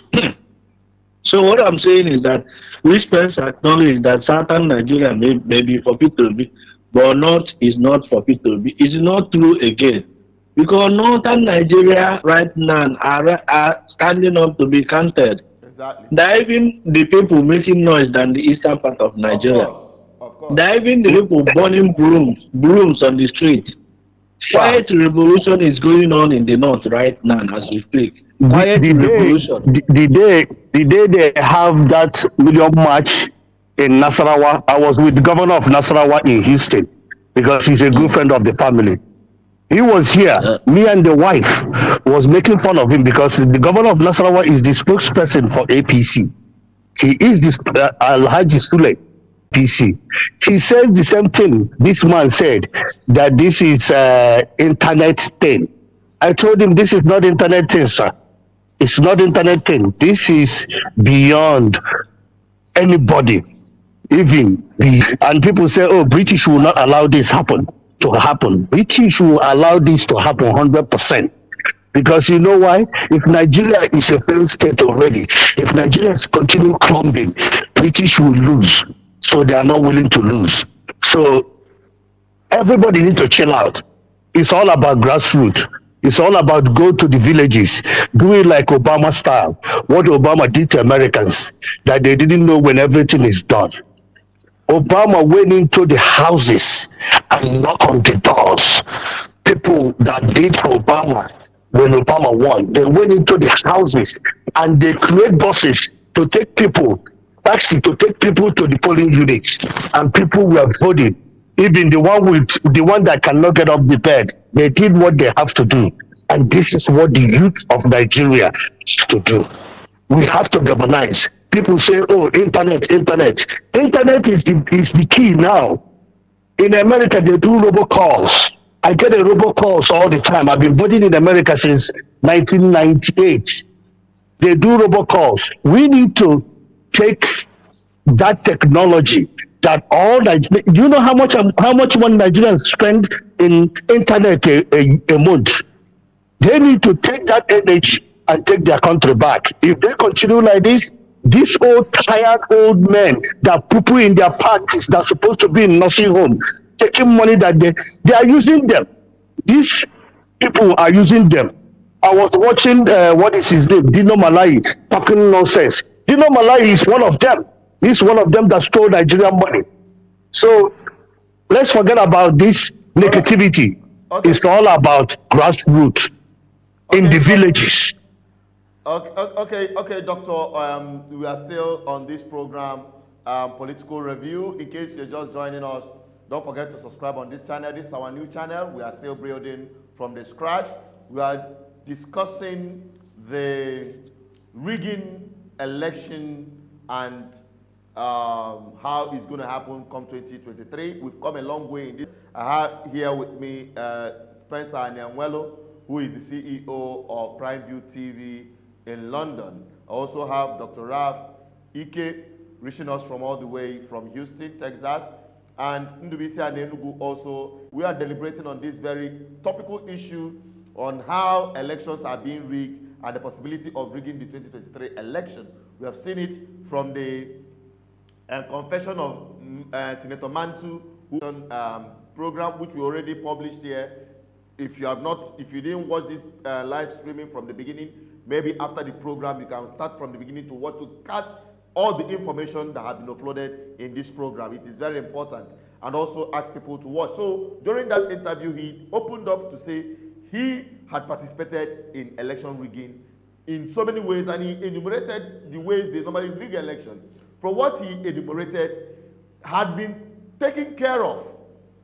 So what I'm saying is that we Spence acknowledge that Southern Nigeria may be for P2B, but North is not for people. It's not true again. Because Northern Nigeria right now are standing up to be counted. Exactly. They're even the people making noise than the eastern part of Nigeria. Of course. They're even the people burning brooms on the street. Quiet revolution is going on in the north right now as we speak. Quiet revolution. The day they have that million march in Nasarawa, I was with the governor of Nasarawa in Houston because he's a good friend of the family. He was here. Me and the wife was making fun of him because the governor of Nasarawa is the spokesperson for APC. He is this Alhaji Sule PC. He said the same thing. This man said that this is internet thing. I told him this is not internet thing, sir. It's not internet thing. This is beyond anybody. And people say, oh, British will not allow this to happen. British will allow this to happen 100%. Because you know why? If Nigeria is a failed state already, if Nigeria is continuing crumbling, British will lose. So they are not willing to lose. So everybody needs to chill out. It's all about grassroots. It's all about go to the villages, do it like Obama style. What Obama did to Americans, that they didn't know when everything is done. Obama went into the houses and knocked on the doors. People that did Obama when Obama won, they went into the houses and they create buses to take people, taxi to take people to the polling units, and people were voting. Even the one that cannot get off the bed, they did what they have to do. And this is what the youth of Nigeria have to do. We have to galvanize. People say, oh, internet. Internet is the key now. In America, they do robocalls. I get a robocalls all the time. I've been voting in America since 1998. They do robocalls. We need to take that technology that all Nigeria, you know how much one Nigerian spend in internet a month? They need to take that energy and take their country back. If they continue like this, these tired old men that poo in their parties that are supposed to be in nursing home, taking money that they are using them. These people are using them. I was watching, what is his name? Dino Malai talking nonsense. Dino Malai is one of them. He's one of them that stole Nigerian money. So let's forget about this negativity. Okay. It's all about grassroots in the villages. Okay, Doctor. We are still on this program, Political Review. In case you're just joining us, don't forget to subscribe on this channel. This is our new channel. We are still building from the scratch. We are discussing the rigging election and how it's going to happen come 2023. We've come a long way in this. I have here with me Spencer Anyangwelo, who is the CEO of Primeview TV in London. I also have Dr. Raf Ike, reaching us from all the way from Houston, Texas, and Ndubisi and Enugu also. We are deliberating on this very topical issue on how elections are being rigged and the possibility of rigging the 2023 election. We have seen it from the confession of Senator Mantu program, which we already published here. If you didn't watch this live streaming from the beginning, maybe after the program you can start from the beginning to watch, to catch all the information that has been uploaded in this program. It is very important, and also ask people to watch. So during that interview, he opened up to say he had participated in election rigging in so many ways, and he enumerated the ways they normally rig election. From what he enumerated, had been taken care of.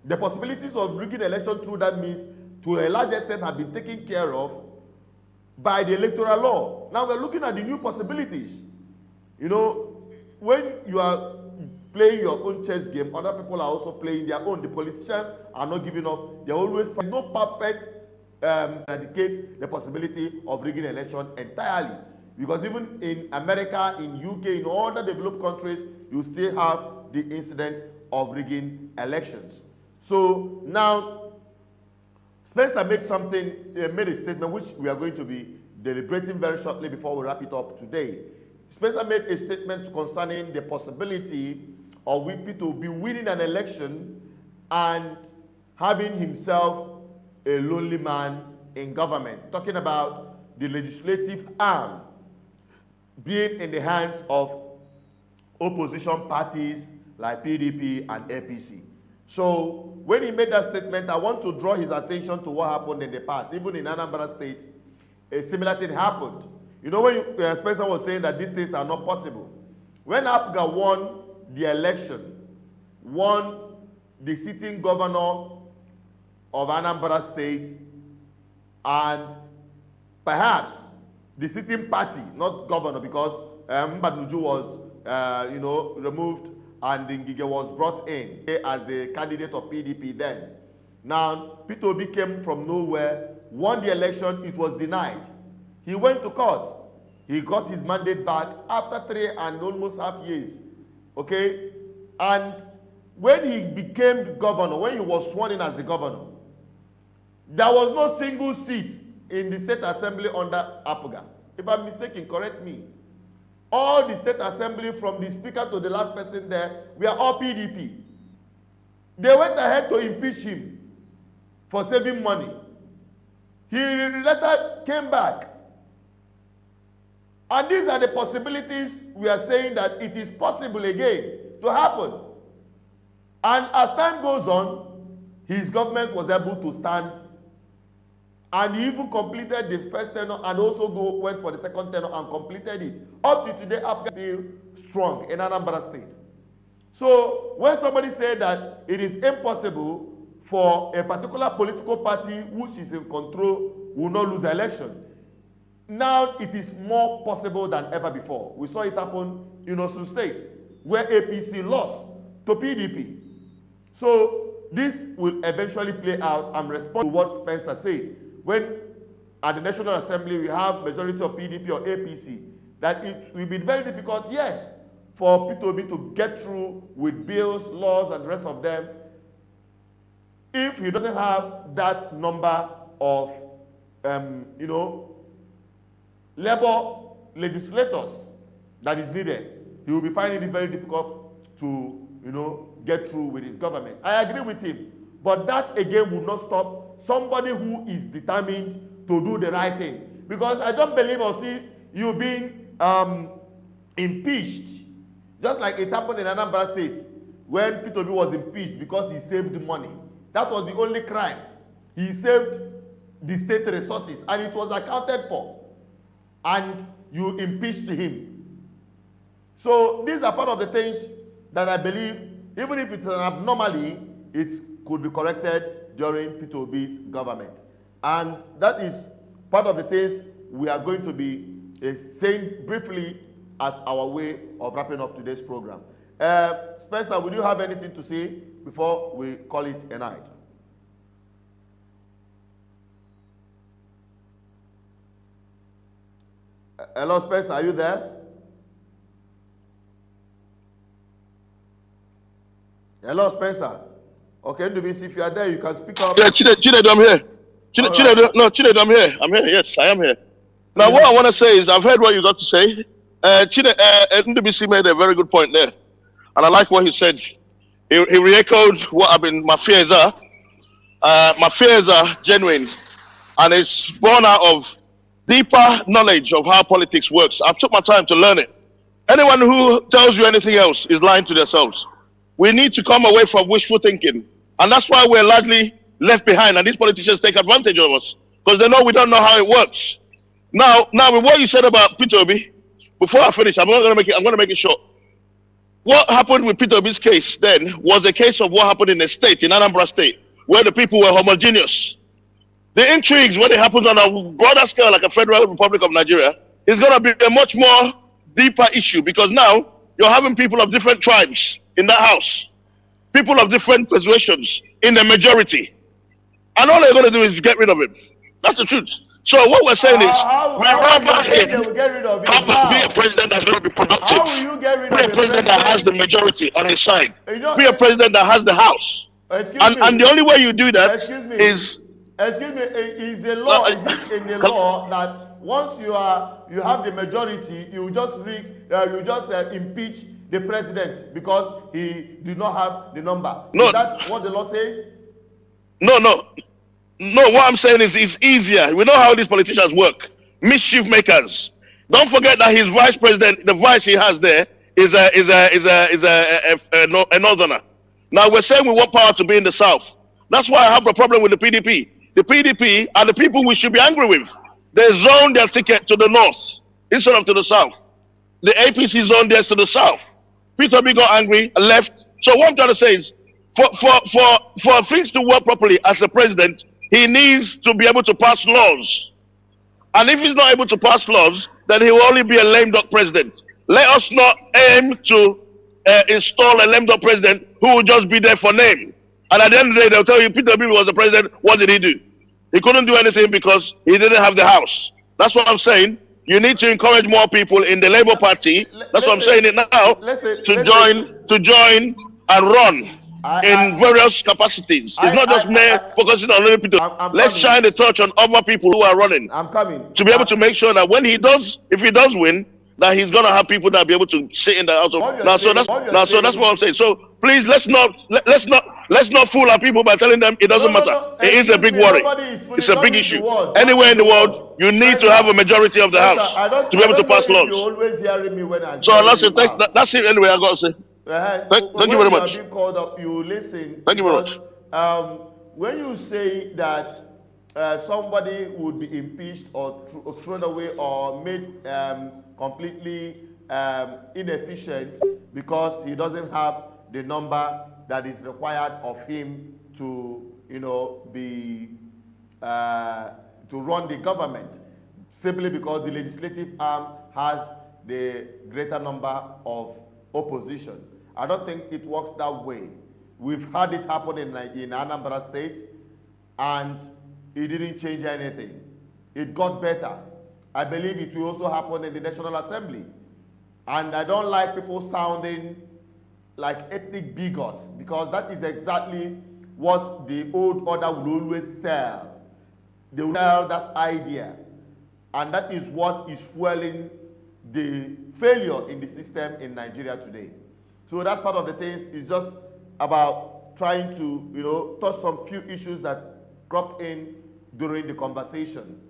The possibilities of rigging election through that means, to a large extent, have been taken care of by the electoral law. Now we're looking at the new possibilities. You know, when you are playing your own chess game, other people are also playing their own. The politicians are not giving up. They always find no perfect eradicate the possibility of rigging election entirely. Because even in America, in UK, in all the developed countries, you still have the incidents of rigging elections. So now, Spencer made a statement which we are going to be deliberating very shortly before we wrap it up today. Spencer made a statement concerning the possibility of people to be winning an election and having himself a lonely man in government, talking about the legislative arm being in the hands of opposition parties like PDP and APC. So when he made that statement, I want to draw his attention to what happened in the past. Even in Anambra State, a similar thing happened. You know, when Spencer was saying that these things are not possible. When APGA won the election, won the sitting governor of Anambra State, and perhaps the sitting party, not governor, because Mbaduju was, removed and Ngige was brought in as the candidate of PDP then. Now, Peter Obi came from nowhere, won the election, it was denied. He went to court. He got his mandate back after 3 and almost half years. Okay? And when he became governor, when he was sworn in as the governor, there was no single seat in the state assembly under APGA. If I'm mistaken, correct me. All the state assembly, from the speaker to the last person there, we are all PDP. They went ahead to impeach him for saving money. He later came back. And these are the possibilities we are saying that it is possible again to happen. And as time goes on, his government was able to stand, and he even completed the first tenure and also went for the second tenure and completed it. Up to today, APGA is still strong in Anambra State. So when somebody said that it is impossible for a particular political party which is in control will not lose the election, now it is more possible than ever before. We saw it happen in Osun State, where APC lost to PDP. So this will eventually play out and respond to what Spencer said. When at the National Assembly we have majority of PDP or APC, that it will be very difficult, yes, for P2B to get through with bills, laws, and the rest of them if he doesn't have that number of, labor legislators that is needed. He will be finding it very difficult to, get through with his government. I agree with him, but that again will not stop somebody who is determined to do the right thing. Because I don't believe or see you being impeached, just like it happened in Anambra State when P2B was impeached because he saved money. That was the only crime. He saved the state resources and it was accounted for. And you impeached him. So these are part of the things that I believe, even if it's an abnormality, it could be corrected during P2B's government. And that is part of the things we are going to be saying briefly as our way of wrapping up today's program. Spencer, would you have anything to say before we call it a night? Hello, Spencer, are you there? Hello, Spencer. Okay, NWC, if you are there, you can speak up. Yeah, Chinedu, I'm here. Chinedu, I'm here. I'm here. Yes, I am here. Now, what I want to say is, I've heard what you got to say. NWC made a very good point there, and I like what he said. He re-echoed what my fears are. My fears are genuine, and it's born out of deeper knowledge of how politics works. I've took my time to learn it. Anyone who tells you anything else is lying to themselves. We need to come away from wishful thinking, and that's why we're largely left behind, and these politicians take advantage of us because they know we don't know how it works. Now, with what you said about P2B, before I finish, I'm going to make it short. What happened with P2B's case then was a case of what happened in a state, in Anambra State, where the people were homogeneous. The intrigues, when it happens on a broader scale, like a Federal Republic of Nigeria, is going to be a much more deeper issue, because now you're having people of different tribes in that house, people of different persuasions in the majority, and all they're going to do is get rid of him. That's the truth. So what we're saying is, we rather him be a president that's going to be productive. How will you get rid of be a president that has the majority on his side. Be a president that has the house. And the only way you do that is... Excuse me, is the law, is it in the law that once you have the majority, you just impeach the president because he did not have the number. No. Is that what the law says? No. What I'm saying is it's easier. We know how these politicians work. Mischief makers. Don't forget that his vice president, the vice he has there, is a northerner. Now we're saying we want power to be in the south. That's why I have a problem with the PDP. The PDP are the people we should be angry with. They zoned their ticket to the north instead of to the south. The APC zoned theirs to the south. Peter B got angry and left. So what I'm trying to say is, for things to work properly as a president, he needs to be able to pass laws. And if he's not able to pass laws, then he will only be a lame duck president. Let us not aim to install a lame duck president who will just be there for name. And at the end of the day, they'll tell you, Peter B was the president, what did he do? He couldn't do anything because he didn't have the house. That's what I'm saying. You need to encourage more people in the Labour Party. That's what I'm saying it now. To join and run in various capacities. It's not just me focusing on little people. Let's shine the torch on other people who are running. I'm coming. To be able to make sure that when he does, if he does win, that he's gonna have people that be able to sit in the house of so that's what I'm saying. So please let's not fool our people by telling them it doesn't matter. It is a big worry. It's a big issue. Anywhere in the world, you need to have a majority of the house to be able to pass laws. You're always hearing me when I. So that's it. Anyway, I got to say. Thank you very much. When you are being called up, you listen. Thank you very much. When you say that somebody would be impeached or thrown away or made completely inefficient because he doesn't have the number that is required of him to, be to run the government, simply because the legislative arm has the greater number of opposition. I don't think it works that way. We've had it happen in Anambra State, and it didn't change anything. It got better. I believe it will also happen in the National Assembly. And I don't like people sounding like ethnic bigots, because that is exactly what the old order will always sell. They will sell that idea. And that is what is fueling the failure in the system in Nigeria today. So that's part of the things. It's just about trying to, touch some few issues that cropped in during the conversation.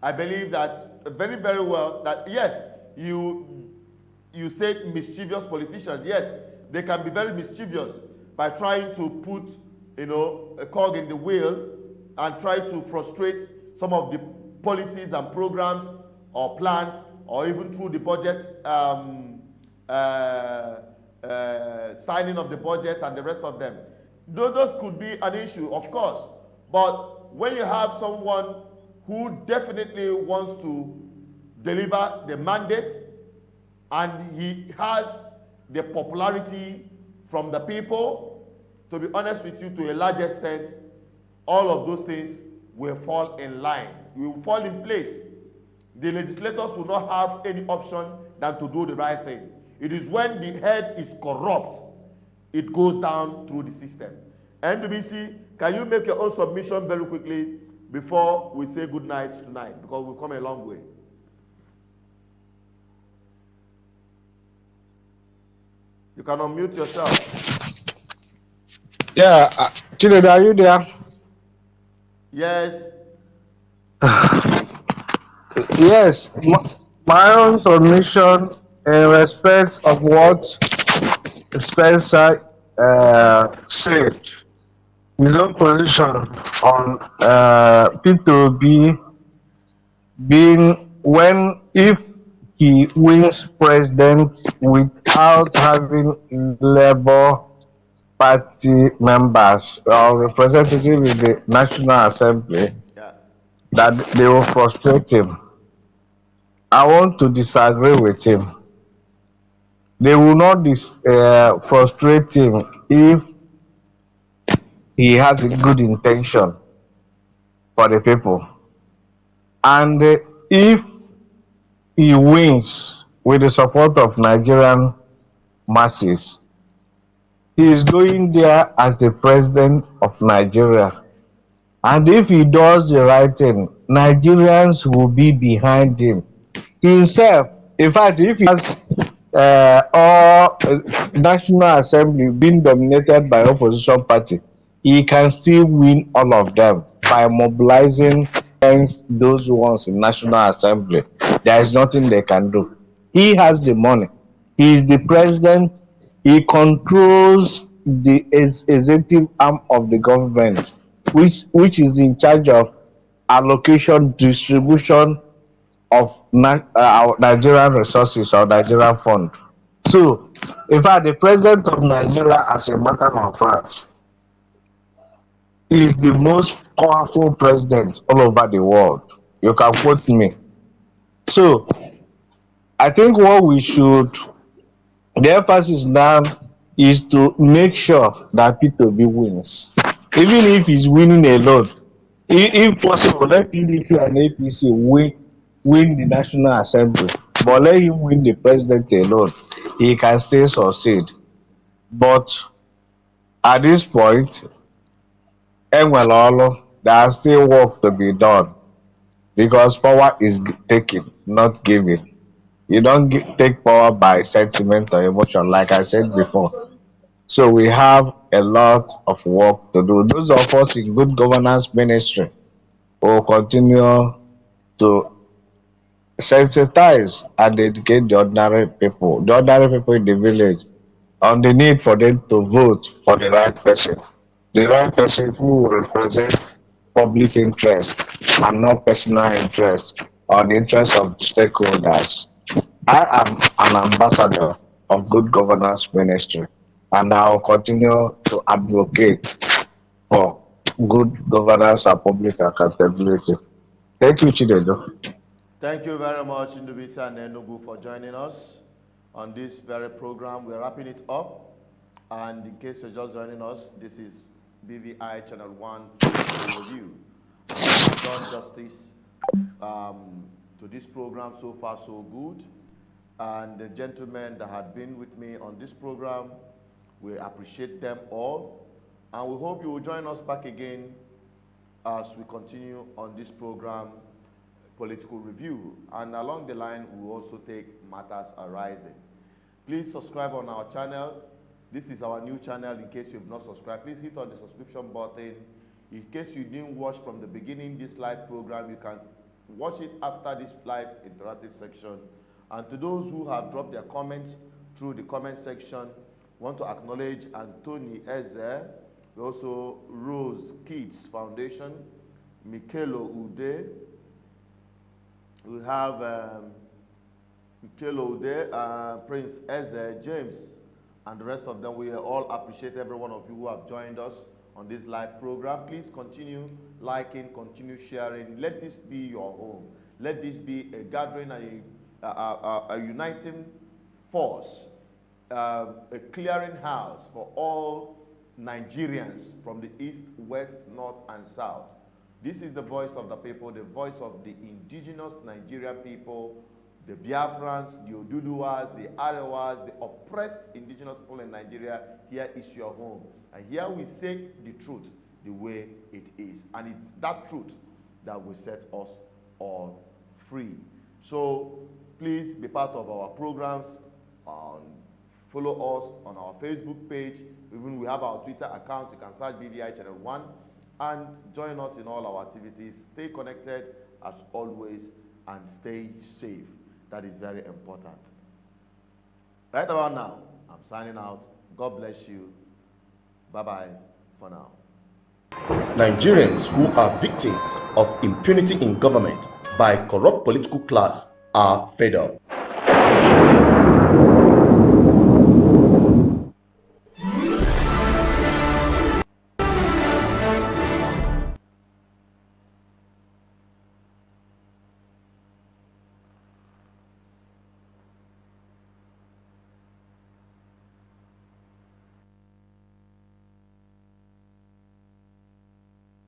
I believe that very, very well that yes, you said mischievous politicians. Yes, they can be very mischievous by trying to put, a cog in the wheel and try to frustrate some of the policies and programs or plans, or even through the budget, signing of the budget and the rest of them. Those could be an issue, of course. But when you have someone who definitely wants to deliver the mandate, and he has the popularity from the people, to be honest with you, to a large extent, all of those things will fall in line, will fall in place. The legislators will not have any option than to do the right thing. It is when the head is corrupt, it goes down through the system. NWC, can you make your own submission very quickly before we say good night tonight, because we've come a long way? You can unmute yourself. Yeah, Chinedu, are you there? Yes. Yes, my own submission in respect of what Spencer said, his own position on P2B being if he wins president without having Labour Party members or representatives in the National Assembly, that they will frustrate him. I want to disagree with him. They will not frustrate him if he has a good intention for the people. And if he wins with the support of Nigerian masses, he is going there as the president of Nigeria. And if he does the right thing, Nigerians will be behind him. Himself, in fact, if he has or National Assembly being dominated by opposition party, he can still win all of them by mobilizing against those ones in National Assembly. There is nothing they can do. He has the money. He is the president. He controls the executive arm of the government, which is in charge of allocation, distribution of our Nigerian resources or Nigerian fund. So, in fact, the president of Nigeria, as a matter of fact, is the most powerful president all over the world. You can quote me. So, I think what we should, the emphasis now is to make sure that P2B wins. Even if he's winning alone, if possible, let PDP and APC win the National Assembly, but let him win the president alone. He can still succeed. But at this point, there is still work to be done because power is taken, not given. You don't take power by sentiment or emotion, like I said before. So we have a lot of work to do. Those of us in good governance ministry will continue to sensitize and educate the ordinary people in the village, on the need for them to vote for the right person who will represent public interest and not personal interest or the interest of stakeholders. I am an ambassador of good governance ministry, and I will continue to advocate for good governance and public accountability. Thank you, Chinedu. Thank you very much, Ndubisi and Enugu, for joining us on this very program. We're wrapping it up. And in case you're just joining us, this is BVI Channel 1 review. We've done justice to this program so far, so good. And the gentlemen that had been with me on this program, we appreciate them all. And we hope you will join us back again as we continue on this program, Political Review. And along the line, we will also take matters arising. Please subscribe on our channel. This is our new channel. In case you've not subscribed, please hit on the subscription button. In case you didn't watch from the beginning this live program, you can watch it after this live interactive section. And to those who have dropped their comments through the comment section, want to acknowledge Anthony Eze, also Rose Kids Foundation, Mikelo Ude. We have Mikelo Ude, Prince Eze, James, and the rest of them. We all appreciate every one of you who have joined us on this live program. Please continue liking, continue sharing. Let this be your home. Let this be a gathering and a uniting force, a clearinghouse for all Nigerians from the east, west, north, and south. This is the voice of the people, the voice of the indigenous Nigerian people, the Biafrans, the Oduduwas, the Arewas, the oppressed indigenous people in Nigeria. Here is your home. And here we say the truth the way it is. And it's that truth that will set us all free. So please be part of our programs. Follow us on our Facebook page. Even we have our Twitter account. You can search BVI Channel 1 and join us in all our activities. Stay connected as always and stay safe. That is very important. Right about now, I'm signing out. God bless you. Bye-bye for now. Nigerians who are victims of impunity in government by corrupt political class are fed up.